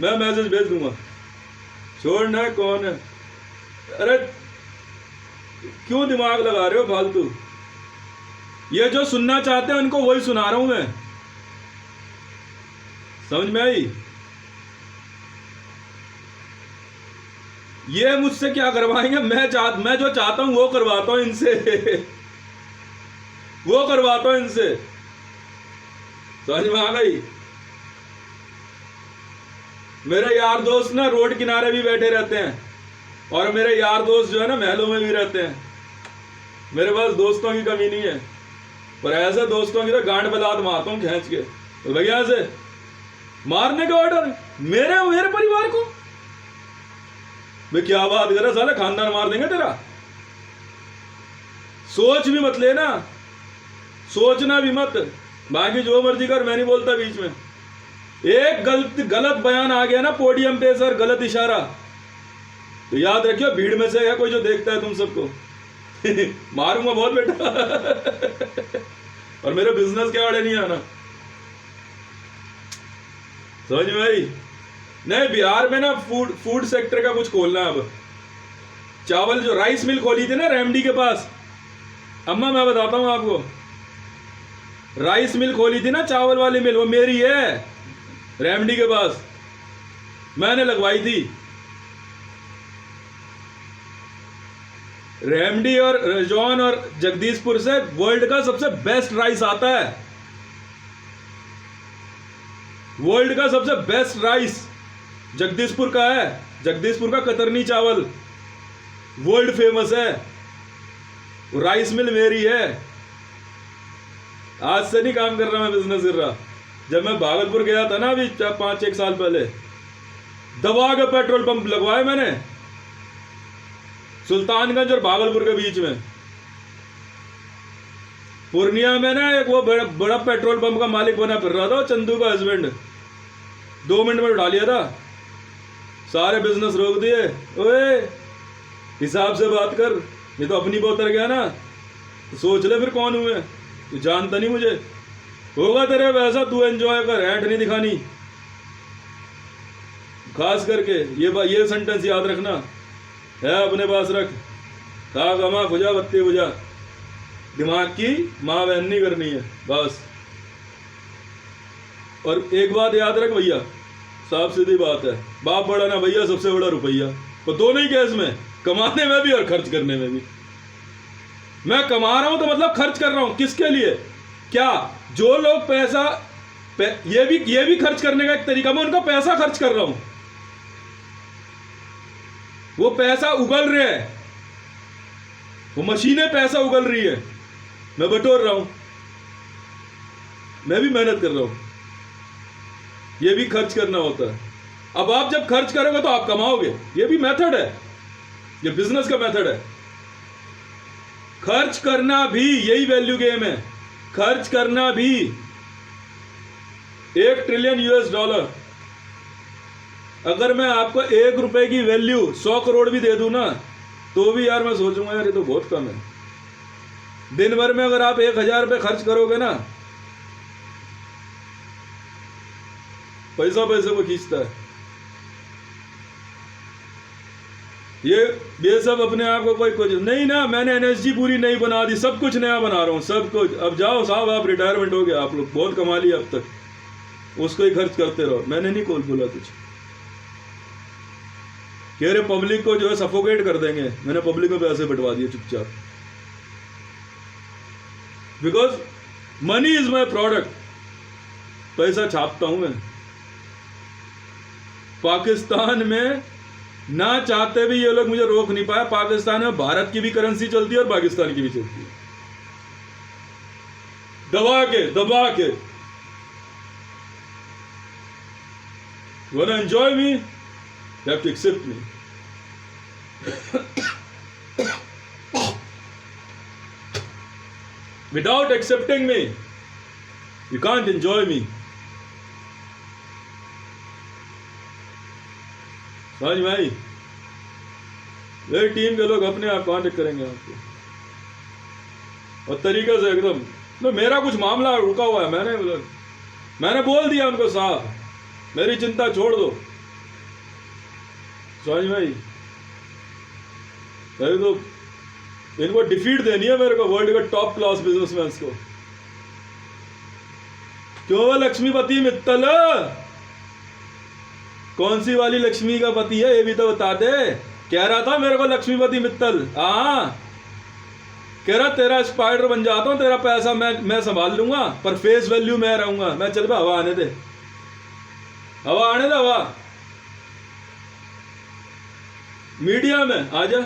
मैं मैसेज भेज दूंगा, छोड़ना है कौन है। अरे क्यों दिमाग लगा रहे हो फालतू? ये जो सुनना चाहते हैं उनको वही सुना रहा हूं मैं, समझ में आई? ये मुझसे क्या करवाएंगे? मैं जो चाहता हूं वो करवाता हूं इनसे। वो करवाता हूं इनसे, समझ में आ गई? मेरे यार दोस्त ना रोड किनारे भी बैठे रहते हैं, और मेरे यार दोस्त जो है ना महलों में भी रहते हैं। मेरे पास दोस्तों की कमी नहीं है, पर ऐसे दोस्तों की तो गांड पे लात मारता हूं खींच के। तो भैया से मारने का ऑर्डर मेरे परिवार को? मैं क्या बात कर रहा, साला खानदान मार देंगे तेरा। सोच भी मत लेना, सोचना भी मत, बाकी जो मर्जी कर, मैं नहीं बोलता बीच में। एक गलत बयान आ गया ना पोडियम पे सर, गलत इशारा, तो याद रखियो भीड़ में से है कोई जो देखता है तुम सबको। मारूंगा बहुत बेटा। और मेरे बिजनेस के आड़े नहीं आना, समझ में आई? नहीं, बिहार में ना फूड सेक्टर का कुछ खोलना है अब। चावल जो राइस मिल खोली थी ना रेमडी के पास, अम्मा मैं बताता हूं आपको, राइस मिल खोली थी ना चावल वाली मिल, वो मेरी है रेमडी के पास, मैंने लगवाई थी। रेमडी और रजौन और जगदीशपुर से वर्ल्ड का सबसे बेस्ट राइस आता है। वर्ल्ड का सबसे बेस्ट राइस जगदीशपुर का है। जगदीशपुर का कतरनी चावल वर्ल्ड फेमस है। राइस मिल मेरी है। आज से नहीं काम कर रहा मैं, बिजनेस कर रहा। जब मैं भागलपुर गया था ना अभी 5-1 साल पहले, दबा के पेट्रोल पंप लगवाए मैंने सुल्तानगंज और भागलपुर के बीच में। पूर्णिया में ना एक वो बड़ा पेट्रोल पंप का मालिक बना फिर रहा था, चंदू का हस्बैंड, 2 मिनट में उठा लिया था, सारे बिजनेस रोक दिए। ओए हिसाब से बात कर, ये तो अपनी पे उतर गया ना, तो सोच ले फिर कौन हूं मैं। तू जानता नहीं मुझे, होगा तेरे वैसा, तू एंजॉय कर, ऐंठ नहीं दिखानी। खास करके ये सेंटेंस याद रखना है, अपने पास रख, खा कमा खुजा बत्ती बुझा, दिमाग की माँ बहन नहीं करनी है बस। और एक बात याद रख भैया, साफ सीधी बात है, बाप बड़ा ना भैया, सबसे बड़ा रुपया। तो दोनों ही केस में, कमाने में भी और खर्च करने में भी। मैं कमा रहा हूं तो मतलब खर्च कर रहा हूं, किसके लिए? क्या जो लोग ये भी खर्च करने का एक तरीका, मैं उनका पैसा खर्च कर रहा हूं। वो पैसा उगल रहे हैं, वो मशीनें पैसा उगल रही है, मैं बटोर रहा हूं, मैं भी मेहनत कर रहा हूं। ये भी खर्च करना होता है। अब आप जब खर्च करोगे तो आप कमाओगे, ये भी मेथड है, ये बिजनेस का मेथड है। खर्च करना भी यही वैल्यू गेम है, खर्च करना भी। 1 ट्रिलियन US डॉलर, अगर मैं आपको 1 रुपए की वैल्यू 100 करोड़ भी दे दूं ना, तो भी यार मैं सोचूंगा यार ये तो बहुत कम है। दिन भर में अगर आप 1000 रुपए खर्च करोगे ना, पैसा पैसे को खींचता है। ये सब अपने आप को कोई कुछ नहीं ना, मैंने एनएसजी पूरी नहीं बना दी, सब कुछ नया बना रहा हूँ, सब कुछ। अब जाओ साहब, आप रिटायरमेंट हो गया, आप लोग बहुत कमा लिया अब तक, उसको ही खर्च करते रहो। मैंने नहीं बोला कुछ, कह रहे पब्लिक को जो है सफोकेट कर देंगे। मैंने पब्लिक को पैसे बंटवा दिए चुपचाप, because money is my product. पैसा छापता हूं मैं। पाकिस्तान में ना चाहते भी ये लोग मुझे रोक नहीं पाए। पाकिस्तान में भारत की भी करेंसी चलती है और पाकिस्तान की भी चलती है, दबा के। wanna enjoy me, you have to accept me. Without accepting me, you can't enjoy me. समझ में आई? मेरी टीम के लोग अपने आप कांटेक्ट करेंगे आपको और तरीके से एकदम। तो मेरा कुछ मामला रुका हुआ है, मैंने बोल दिया उनको साहब, मेरी चिंता छोड़ दो। समझ में आई? तो इनको डिफीट देनी है मेरे को, वर्ल्ड का टॉप क्लास बिजनेसमैन को। क्यों लक्ष्मीपति मित्तल? कौन सी वाली लक्ष्मी का पति है ये भी तो बता दे। कह रहा था मेरे को लक्ष्मीपति मित्तल, कह रहा तेरा स्पाइडर बन जाता हूं, तेरा पैसा मैं संभाल लूंगा, पर फेस वैल्यू मैं रहूंगा। मैं चल बे, हवा आने दे, हवा आने दे, हवा। मीडिया में आजा,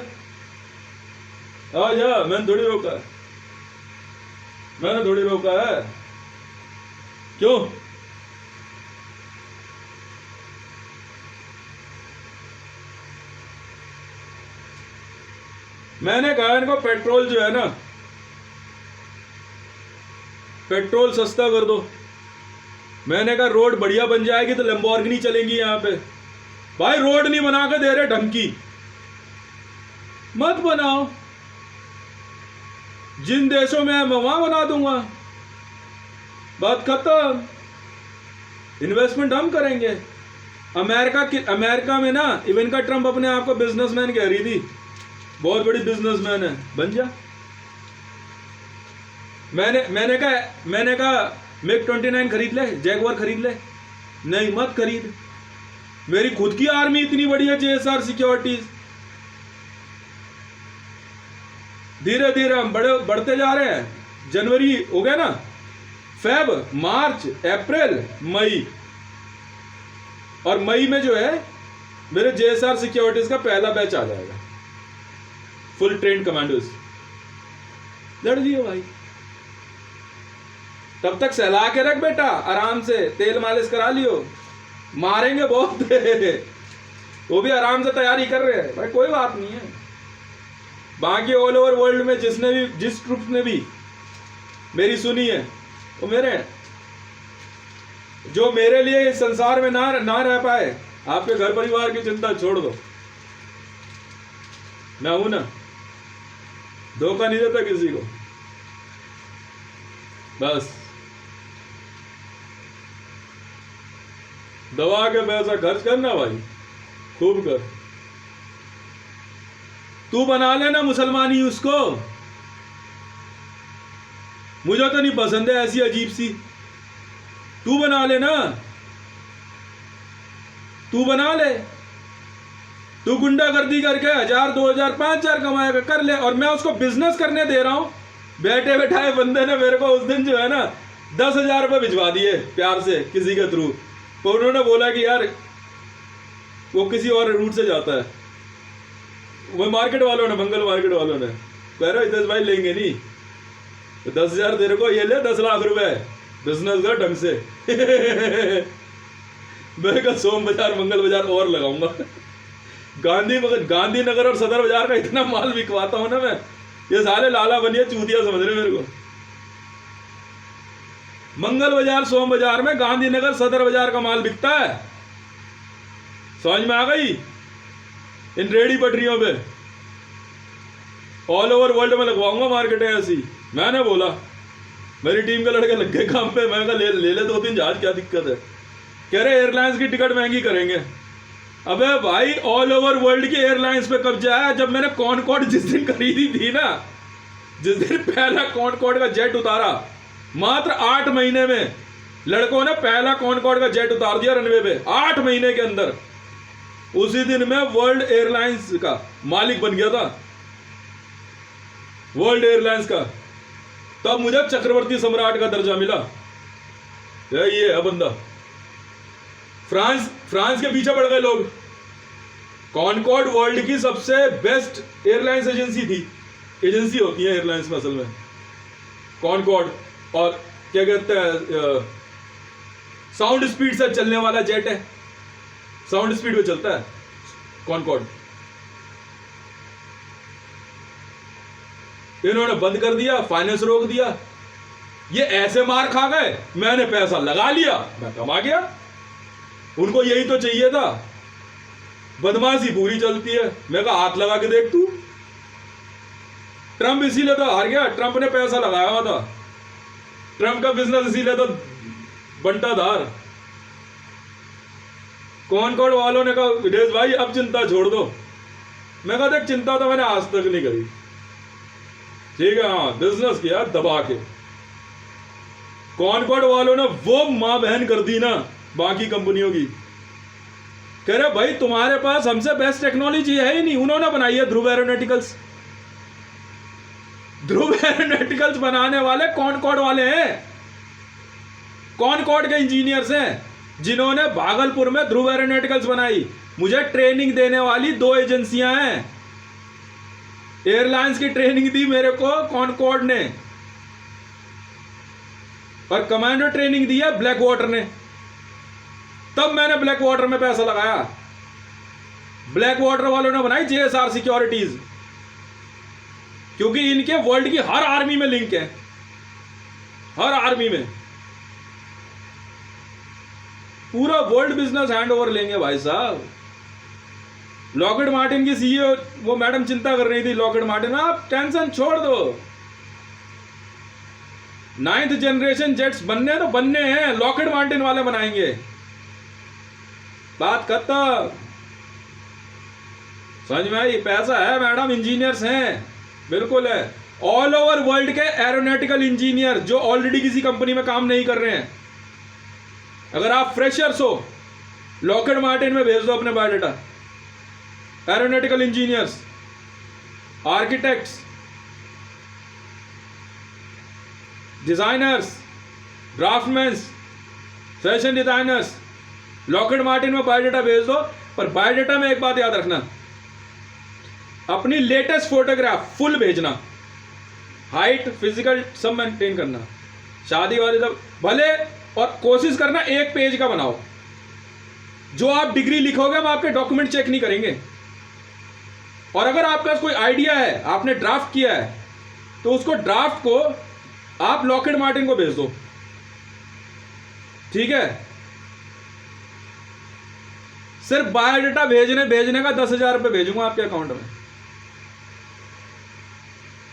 मैंने थोड़ी रोका है। क्यों? मैंने कहा इनको पेट्रोल जो है ना, पेट्रोल सस्ता कर दो। मैंने कहा रोड बढ़िया बन जाएगी तो लैम्बोर्गिनी चलेंगी यहाँ पे। भाई रोड नहीं बना के दे रहे ढंग की, मत बनाओ। जिन देशों में मैं वहां बना दूंगा, बात खत्म। इन्वेस्टमेंट हम करेंगे। अमेरिका में ना इवेंका ट्रंप अपने आप को बिजनेसमैन कह रही थी, बहुत बड़ी बिजनेसमैन है, बन जा। मैंने कहा मिग 29 खरीद ले, जैगवार खरीद ले। नहीं, मत खरीद। मेरी खुद की आर्मी इतनी बड़ी है, JSR सिक्योरिटीज। धीरे धीरे हम बढ़ते जा रहे हैं। जनवरी हो गया ना, फेब, मार्च, अप्रैल, मई, और मई में जो है मेरे JSR सिक्योरिटीज का पहला बैच आ जाएगा, फुल ट्रेन कमांडोज। लड़ दिए भाई। तब तक सहला के रख बेटा, आराम से तेल मालिश करा लियो। मारेंगे बहुत वो भी आराम से तैयारी कर रहे हैं भाई, कोई बात नहीं है। बाकी ऑल ओवर वर्ल्ड में जिस ट्रुप्स ने भी मेरी सुनी है वो मेरे हैं। जो मेरे लिए इस संसार में ना रह पाए, आपके घर परिवार की चिंता छोड़ दो, मैं हूं ना, धोखा नहीं देता किसी को। बस दवा के पैसा खर्च करना भाई, खूब कर। तू बना लेना मुसलमानी उसको, मुझे तो नहीं पसंद है ऐसी अजीब सी। तू बना ले ना, तू बना ले। तू गुंडागर्दी करके 1000, 2000, 5000 कमाएगा, कर ले। और मैं उसको बिजनेस करने दे रहा हूं। बैठे बैठाए बंदे ने मेरे को उस दिन जो है ना 10,000 रुपये भिजवा दिए प्यार से किसी के थ्रू। तो उन्होंने बोला कि यार वो किसी और रूट से जाता है, वो मार्केट वालों ने, मंगल मार्केट वालों ने कह रहे हितेश भाई लेंगे नहीं, तो 10,000 तेरे को, ये ले 10 लाख रुपए, बिजनेस कर ढंग से। मैं कहा सोम बाजार, मंगल बाजार और लगाऊंगा। गांधीनगर और सदर बाजार का इतना माल बिकवाता हूं ना मैं, ये साले लाला बनिए चूतिया समझ रहे मेरे को। मंगल बाजार, सोम बाजार में गांधीनगर, सदर बाजार का माल बिकता है। समझ में आ गई? इन रेडी पटरियों पे ऑल ओवर वर्ल्ड में लगवाऊंगा मार्केट है ऐसी। मैंने बोला, मेरी टीम के लड़के लग गए काम पे। मैं कहा ले ले 2-3 जहाज, क्या दिक्कत है? कह रहे एयरलाइंस की टिकट महंगी करेंगे। अबे भाई ऑल ओवर वर्ल्ड की एयरलाइंस पे कब्जा है। जब मैंने कॉनकॉर्ड जिस दिन खरीदी थी ना, जिस दिन पहला कॉनकॉर्ड का जेट उतारा, मात्र 8 महीने में लड़कों ने पहला कॉनकॉर्ड का जेट उतार दिया रनवे पे, 8 महीने के अंदर। उसी दिन मैं वर्ल्ड एयरलाइंस का मालिक बन गया था, वर्ल्ड एयरलाइंस का। तब मुझे चक्रवर्ती सम्राट का दर्जा मिला। ये है बंदा। फ्रांस के पीछे पड़ गए लोग। कॉनकॉर्ड वर्ल्ड की सबसे बेस्ट एयरलाइंस एजेंसी थी। एजेंसी होती है एयरलाइंस में असल में कॉनकॉर्ड। और क्या कहते हैं, साउंड स्पीड से चलने वाला जेट है, साउंड स्पीड पे चलता है कॉनकॉर्ड। इन्होंने बंद कर दिया, फाइनेंस रोक दिया। ये ऐसे मार खा गए, मैंने पैसा लगा लिया, मैं कमा गया। उनको यही तो चाहिए था। बदमाशी पूरी चलती है। मैं कहा हाथ लगा के देख तू। ट्रंप इसीलिए तो हार गया, ट्रंप ने पैसा लगाया हुआ था। ट्रंप का बिजनेस इसीलिए तो बंटाधार। कॉनकॉर्ड वालों ने कहा विदेश भाई अब चिंता छोड़ दो। मैं कहा देख चिंता तो मैंने आज तक नहीं करी, ठीक है, हाँ बिजनेस किया दबा के। कॉनकॉर्ड वालों ने वो मां बहन कर दी ना बाकी कंपनियों की। कह रहे भाई तुम्हारे पास हमसे बेस्ट टेक्नोलॉजी है ही नहीं। उन्होंने बनाई है ध्रुव एरोनॉटिकल्स। ध्रुव एरोनॉटिकल्स बनाने वाले कॉनकॉर्ड वाले हैं, कॉनकॉर्ड के इंजीनियर्स हैं जिन्होंने भागलपुर में ध्रुव एरोनॉटिकल्स बनाई। मुझे ट्रेनिंग देने वाली 2 एजेंसियां हैं। एयरलाइंस की ट्रेनिंग दी मेरे को कॉनकॉर्ड ने, और कमांडो ट्रेनिंग दी है ब्लैक वाटर ने। तब मैंने ब्लैक वाटर में पैसा लगाया। ब्लैक वाटर वालों ने बनाई JSR सिक्योरिटीज, क्योंकि इनके वर्ल्ड की हर आर्मी में लिंक है, हर आर्मी में। पूरा वर्ल्ड बिजनेस हैंड ओवर लेंगे भाई साहब। लॉकहीड मार्टिन की CEO वो मैडम चिंता कर रही थी, लॉकहीड मार्टिन आप टेंशन छोड़ दो, 9th जनरेशन जेट्स बनने तो बनने हैं, लॉकहीड मार्टिन वाले बनाएंगे, बात खत्म। समझ में आई? पैसा है मैडम, इंजीनियर्स हैं, बिल्कुल है। ऑल ओवर वर्ल्ड के एरोनॉटिकल इंजीनियर जो ऑलरेडी किसी कंपनी में काम नहीं कर रहे हैं, अगर आप फ्रेशर्स हो लॉकहीड मार्टिन में भेज दो अपने biodata. Aeronautical engineers, architects, designers, draftsman, fashion designers, Lockheed Martin में बायोडाटा भेज दो। पर बायोडाटा में एक बात याद रखना, अपनी लेटेस्ट फोटोग्राफ फुल भेजना, हाइट फिजिकल सब मेंटेन करना। शादी वाली तब भले, और कोशिश करना 1 पेज का बनाओ। जो आप डिग्री लिखोगे हम आपके डॉक्यूमेंट चेक नहीं करेंगे। और अगर आपके पास कोई आइडिया है, आपने ड्राफ्ट किया है, तो उसको ड्राफ्ट को आप लॉकहीड मार्टिन को भेज दो, ठीक है। सिर्फ बायोडाटा भेजने का 10,000 रुपये भेजूंगा आपके अकाउंट में।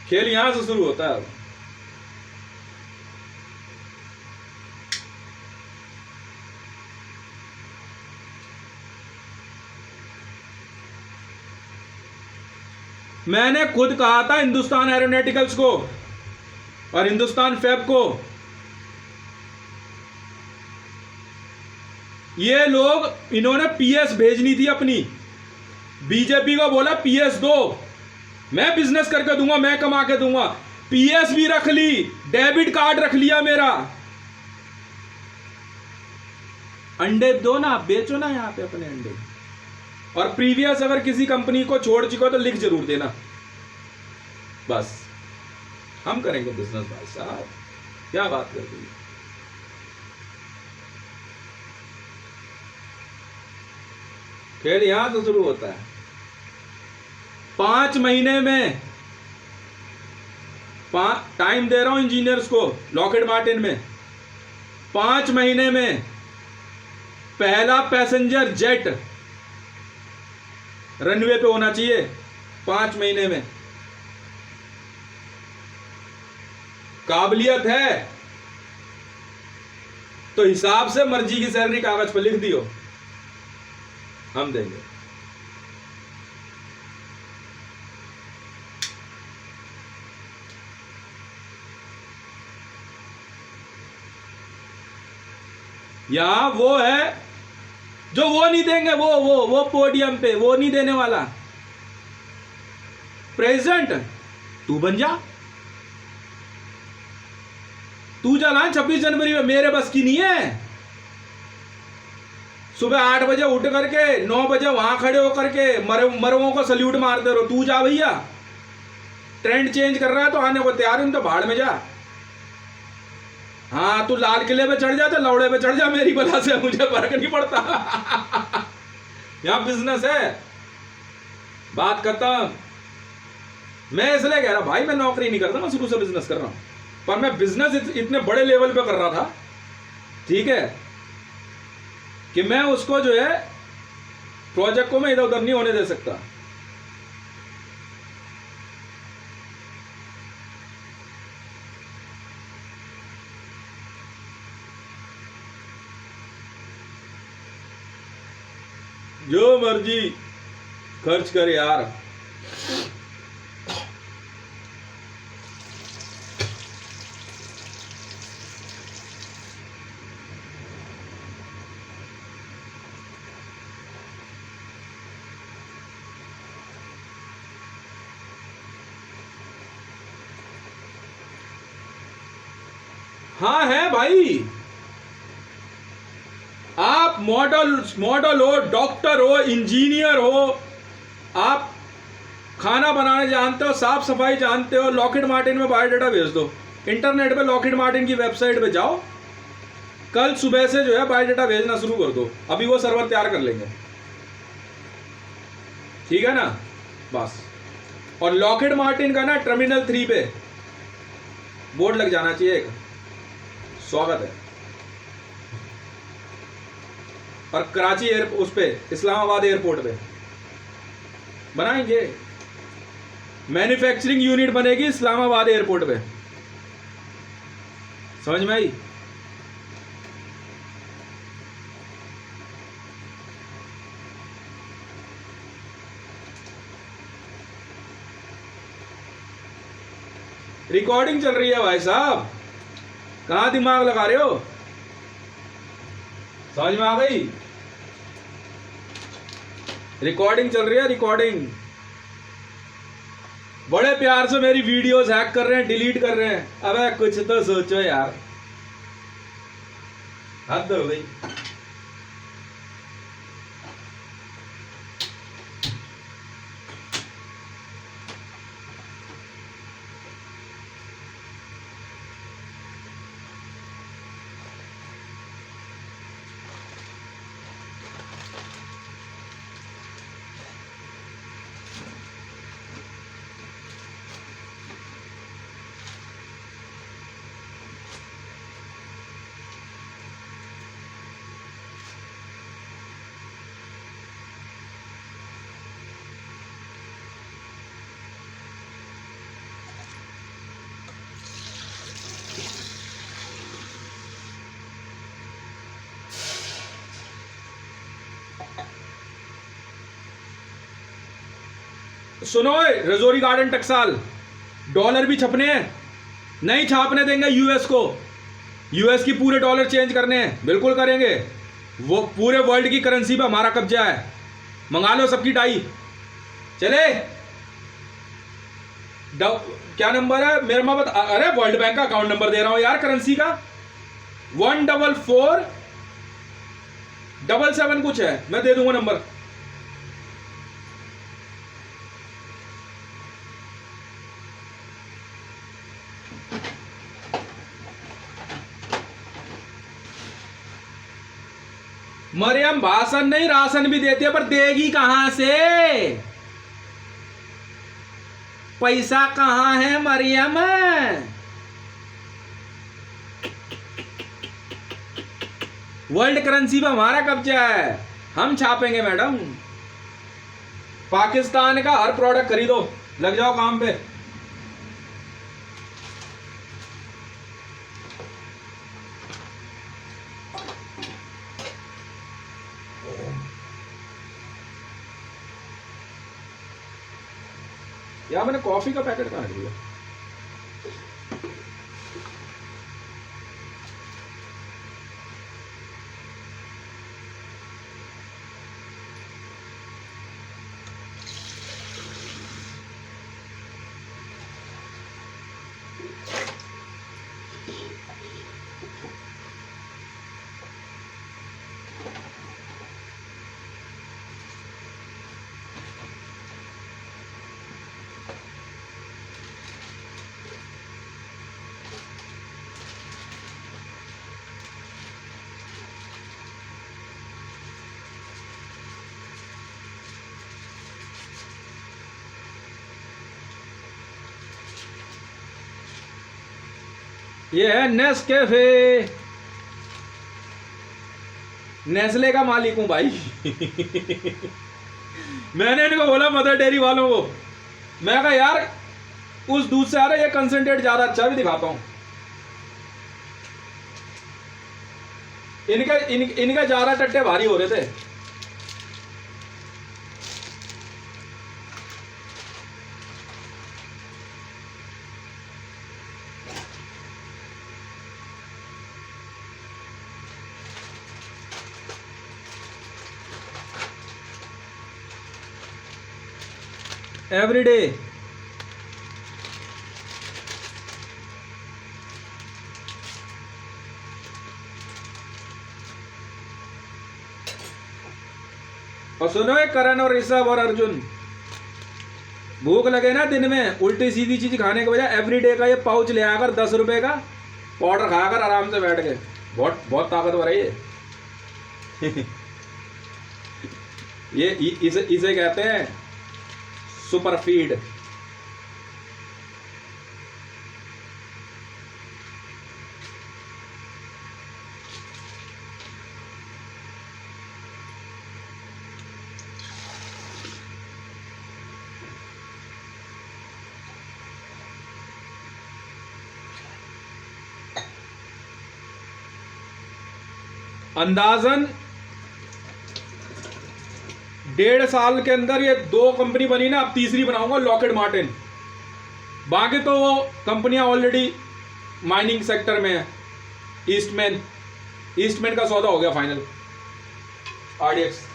खेल यहां से शुरू होता है। मैंने खुद कहा था हिंदुस्तान एरोनॉटिकल्स को और हिंदुस्तान फैब को, ये लोग इन्होंने PS भेजनी थी अपनी, बीजेपी को बोला PS दो, मैं बिजनेस करके दूंगा, मैं कमा के दूंगा। PS भी रख ली, डेबिट कार्ड रख लिया मेरा। अंडे दो ना, बेचो ना यहां पे अपने अंडे। और प्रीवियस अगर किसी कंपनी को छोड़ चुके हो तो लिख जरूर देना, बस हम करेंगे बिजनेस भाई साहब। क्या बात कर दी। खेल यहां से शुरू होता है। 5 महीने में टाइम दे रहा हूं इंजीनियर्स को लॉकहीड मार्टिन में, 5 महीने में पहला पैसेंजर जेट रनवे पे होना चाहिए। 5 महीने में काबिलियत है तो हिसाब से मर्जी की सैलरी कागज पर लिख दियो। हम देंगे। यहाँ वो है जो वो नहीं देंगे, वो पोडियम पे वो नहीं देने वाला। प्रेसिडेंट तू बन जा, तू चला 26 जनवरी में, मेरे बस की नहीं है। सुबह 8 बजे उठ करके 9 बजे वहां खड़े होकर के मरवों को सल्यूट मारते रहो। तू जा भैया, ट्रेंड चेंज कर रहा है तो आने को तैयार हूं, तो भाड़ में जा। हाँ तू लाल किले पे चढ़ जा, तो लौड़े पे चढ़ जा, मेरी बला से मुझे फर्क नहीं पड़ता। यहां बिजनेस है, बात करता। मैं इसलिए कह रहा भाई, मैं नौकरी नहीं करता, मैं शुरू से बिजनेस कर रहा हूं, पर मैं बिजनेस इतने बड़े लेवल पे कर रहा था, ठीक है, कि मैं उसको जो है प्रोजेक्ट को मैं इधर उधर नहीं होने दे सकता। जो मर्जी खर्च कर यार। हाँ है भाई, आप मॉडल हो, डॉक्टर हो, इंजीनियर हो, आप खाना बनाने जानते हो, साफ सफाई जानते हो, लॉकहीड मार्टिन में बायोडाटा भेज दो। इंटरनेट पे लॉकहीड मार्टिन की वेबसाइट पे जाओ, कल सुबह से जो है बायोडाटा भेजना शुरू कर दो, अभी वो सर्वर तैयार कर लेंगे, ठीक है ना, बस। और लॉकहीड मार्टिन का ना टर्मिनल 3 पे बोर्ड लग जाना चाहिए, एक स्वागत है। और कराची उस पे इस्लामाबाद एयरपोर्ट पे बनाएंगे, मैन्युफैक्चरिंग यूनिट बनेगी इस्लामाबाद एयरपोर्ट पे, समझ में आई? रिकॉर्डिंग चल रही है भाई साहब, कहां दिमाग लगा रहे हो? समझ में आ गई? रिकॉर्डिंग चल रही है, रिकॉर्डिंग। बड़े प्यार से मेरी वीडियोस हैक कर रहे हैं, डिलीट कर रहे हैं। अबे कुछ तो सोचो यार, हद हो गई। सुनो, रजौरी गार्डन टकसाल, डॉलर भी छपने हैं, नहीं छापने देंगे यूएस को। यूएस की पूरे डॉलर चेंज करने हैं, बिल्कुल करेंगे। वो पूरे वर्ल्ड की करेंसी पे हमारा कब्जा है, मंगा लो सबकी टाई। चले क्या नंबर है मेरे में बता? अरे वर्ल्ड बैंक का अकाउंट नंबर दे रहा हूं यार, करेंसी का 14477 कुछ है, मैं दे दूंगा नंबर। मरियम भाषण नहीं, राशन भी देती है, पर देगी कहां से? पैसा कहां है मरियम? वर्ल्ड करेंसी पे हमारा कब्जा है, हम छापेंगे मैडम। पाकिस्तान का हर प्रोडक्ट खरीदो, लग जाओ काम पे। यार मैंने कॉफी का पैकेट कहाँ दिया? ये है नेस्कैफे, नेस्ले का मालिक हूं भाई। मैंने इनको बोला मदर डेयरी वालों को, मैं कहा यार उस दूध से आ रहा है ये कंसंट्रेट ज्यादा अच्छा भी दिखाता हूं। इनका ज्यादा टट्टे भारी हो रहे थे। एवरी डे और सुनो एक करण और ऋषभ और अर्जुन, भूख लगे ना दिन में उल्टी सीधी चीज खाने के बजाय एवरीडे का ये पाउच ले आकर 10 रुपए का पाउडर खाकर आराम से बैठ के, बहुत बहुत ताकतवर है ये इसे कहते हैं सुपर फीड। अंदाजन 1.5 साल के अंदर ये 2 कंपनी बनी ना, अब तीसरी बनाऊंगा लॉकहीड मार्टिन। बाकी तो वो कंपनियां ऑलरेडी माइनिंग सेक्टर में है। ईस्टमैन का सौदा हो गया फाइनल, आरडीएक्स।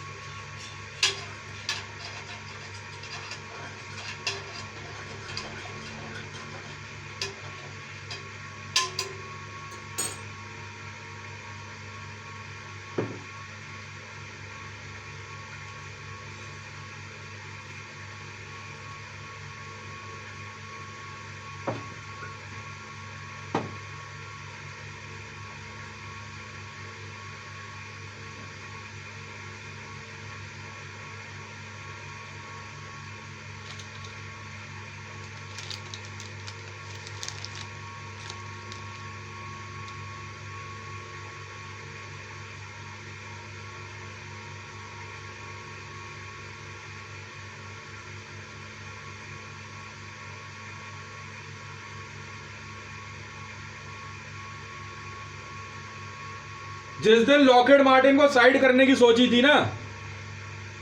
जिस दिन लॉकहीड मार्टिन को साइड करने की सोची थी ना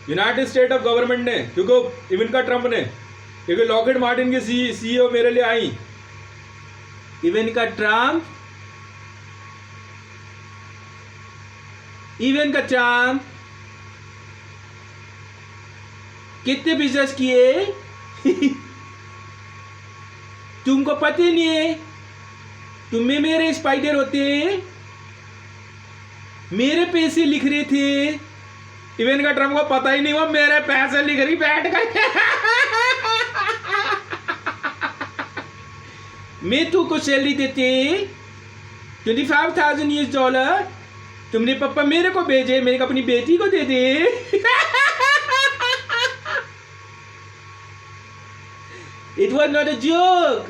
यूनाइटेड स्टेट ऑफ गवर्नमेंट ने, क्योंकि इवन का ट्रंप ने, क्योंकि लॉकहीड मार्टिन की सीईओ मेरे लिए आई, इवन का ट्रंप, इवन का ट्रंप कितने बिजनेस किए तुमको पता नहीं है, तुम में मेरे स्पाइडर होते, मेरे पैसे लिख रहे थे। इवन का ट्रंप को पता ही नहीं, वो मेरे पैसे लिख रही बैठ गए मैं तुमको सैलरी देते $25,000, तुमने पापा मेरे को भेजे, मेरे को अपनी बेटी को दे दे It was not a joke.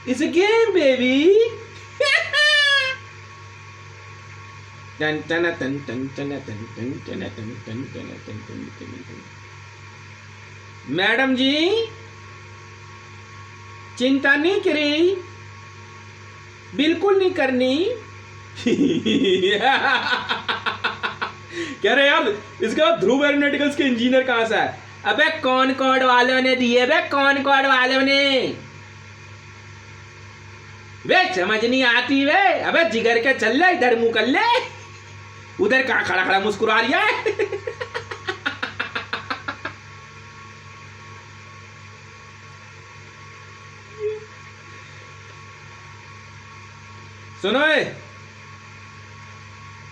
It's a game, baby. Madam ji चिंता नहीं करी, बिल्कुल नहीं करनी कह रहे यार इसके बाद ध्रुव एरोनॉटिकल्स के इंजीनियर कहां से है? अबे कौन कॉर्ड वालों ने दिए बे, कौन कॉर्ड वालों ने? वे समझ नहीं आती वे। अबे जिगर के चल ले, इधर मुंह कर ले, उधर कहाँ खड़ा खड़ा मुस्कुरा रही है। सुनो ए,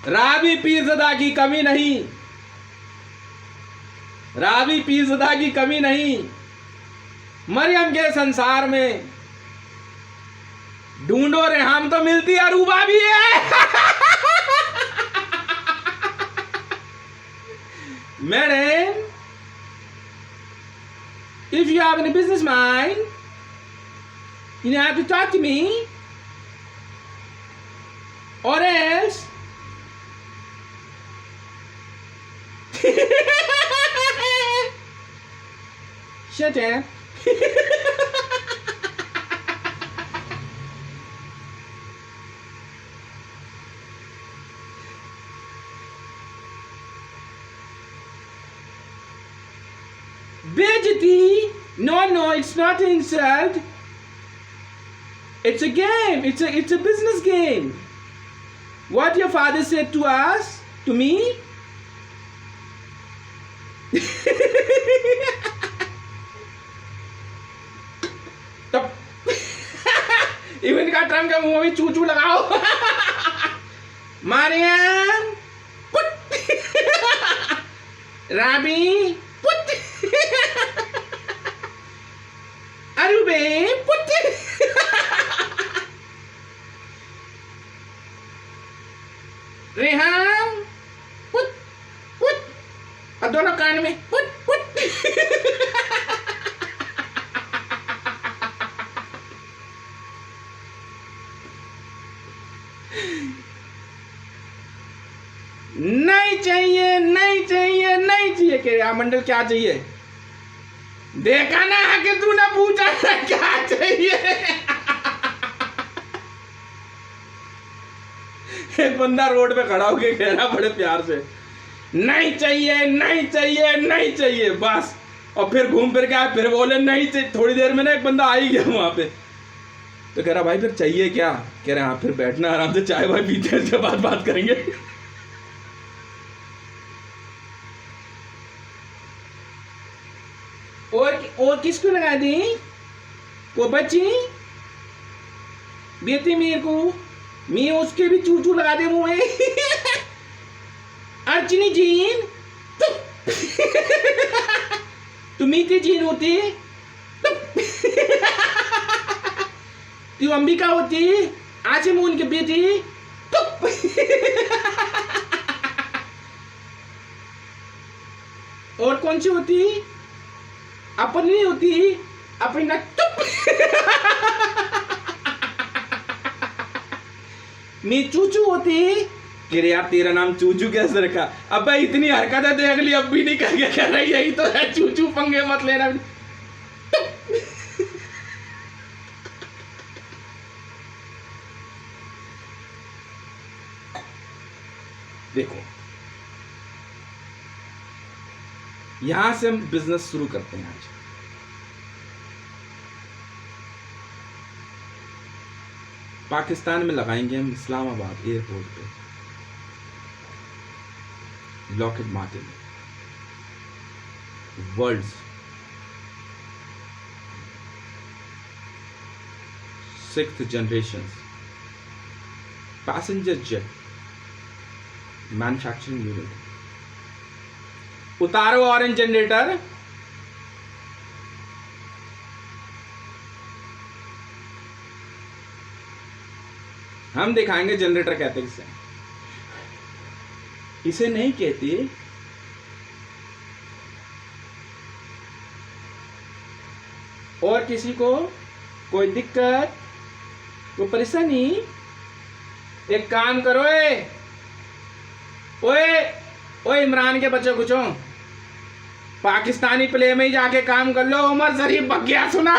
राबी पीरज़दा की कमी नहीं, राबी पीरज़दा की कमी नहीं, मरियम के संसार में ढूंढो रेहाम तो मिलती अरूबा भी है। Madam, if you have any business mind, you have to talk to me, or else shut up. Beijati, no, it's not an insult. It's a game. It's a business game. What your father said to us, to me. तब event का Trump का मुंह में चू चू लगाओ। Maryam put, Rabi put, Arubah put, Reham put put, और दोनों कान में पुट पुट। नहीं चाहिए, नहीं चाहिए, नहीं चाहिए। क्या मंडल क्या चाहिए? देखा ना कि तूने पूछा था क्या चाहिए। एक बंदा रोड पे खड़ा होके कह रहा बड़े प्यार से, नहीं चाहिए, नहीं चाहिए, नहीं चाहिए, बस। और फिर घूम फिर के आए, फिर बोले नहीं चाहिए। थोड़ी देर में ना एक बंदा आ ही गया वहां पे, तो कह रहा भाई फिर चाहिए क्या? कह रहे हाँ, फिर बैठना आराम से, चाय वाय पीते हैं, उसके बाद बात करेंगे। और किसको लगा दी? वो बच्ची बेटी मेरे को, मैं उसके भी चू चू लगा दे मुंह में। अर्चनी जीन, तू मीठी जीन होती, तू अंबिका होती, आसिमून की बेटी। और कौन सी होती? अपनी होती, अपनी ना मैं चूचू होती। कह रहे यार तेरा नाम चूचू कैसे रखा? अब भाई इतनी हरकतें देख ली, अब भी नहीं करके कह रहा यही तो है चूचू, पंगे मत लेना। देखो यहां से हम बिजनेस शुरू करते हैं। आज पाकिस्तान में लगाएंगे हम इस्लामाबाद एयरपोर्ट पे Lockheed Martin, world's 6th generation passenger jet manufacturing unit. उतारो ऑरेंज जनरेटर। हम दिखाएंगे जनरेटर कहते किसे। इसे नहीं कहते और किसी को कोई दिक्कत, कोई परेशानी, एक काम करो, ओए ओए इमरान के बच्चों कुछ पाकिस्तानी प्ले में ही जाके काम कर लो। उमर शरीफ बक गया सुना।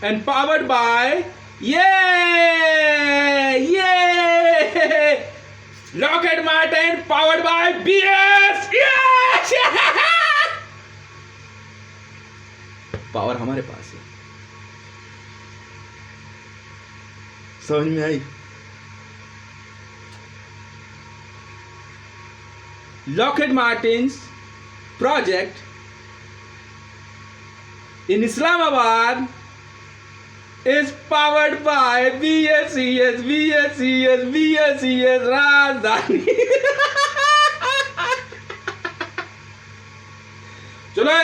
and powered by Lockheed Martin powered by BS. Yes! Power हमारे पास है। समझ में आई? Lockheed Martin's project in Islamabad is powered by BSES राजधानी। चलो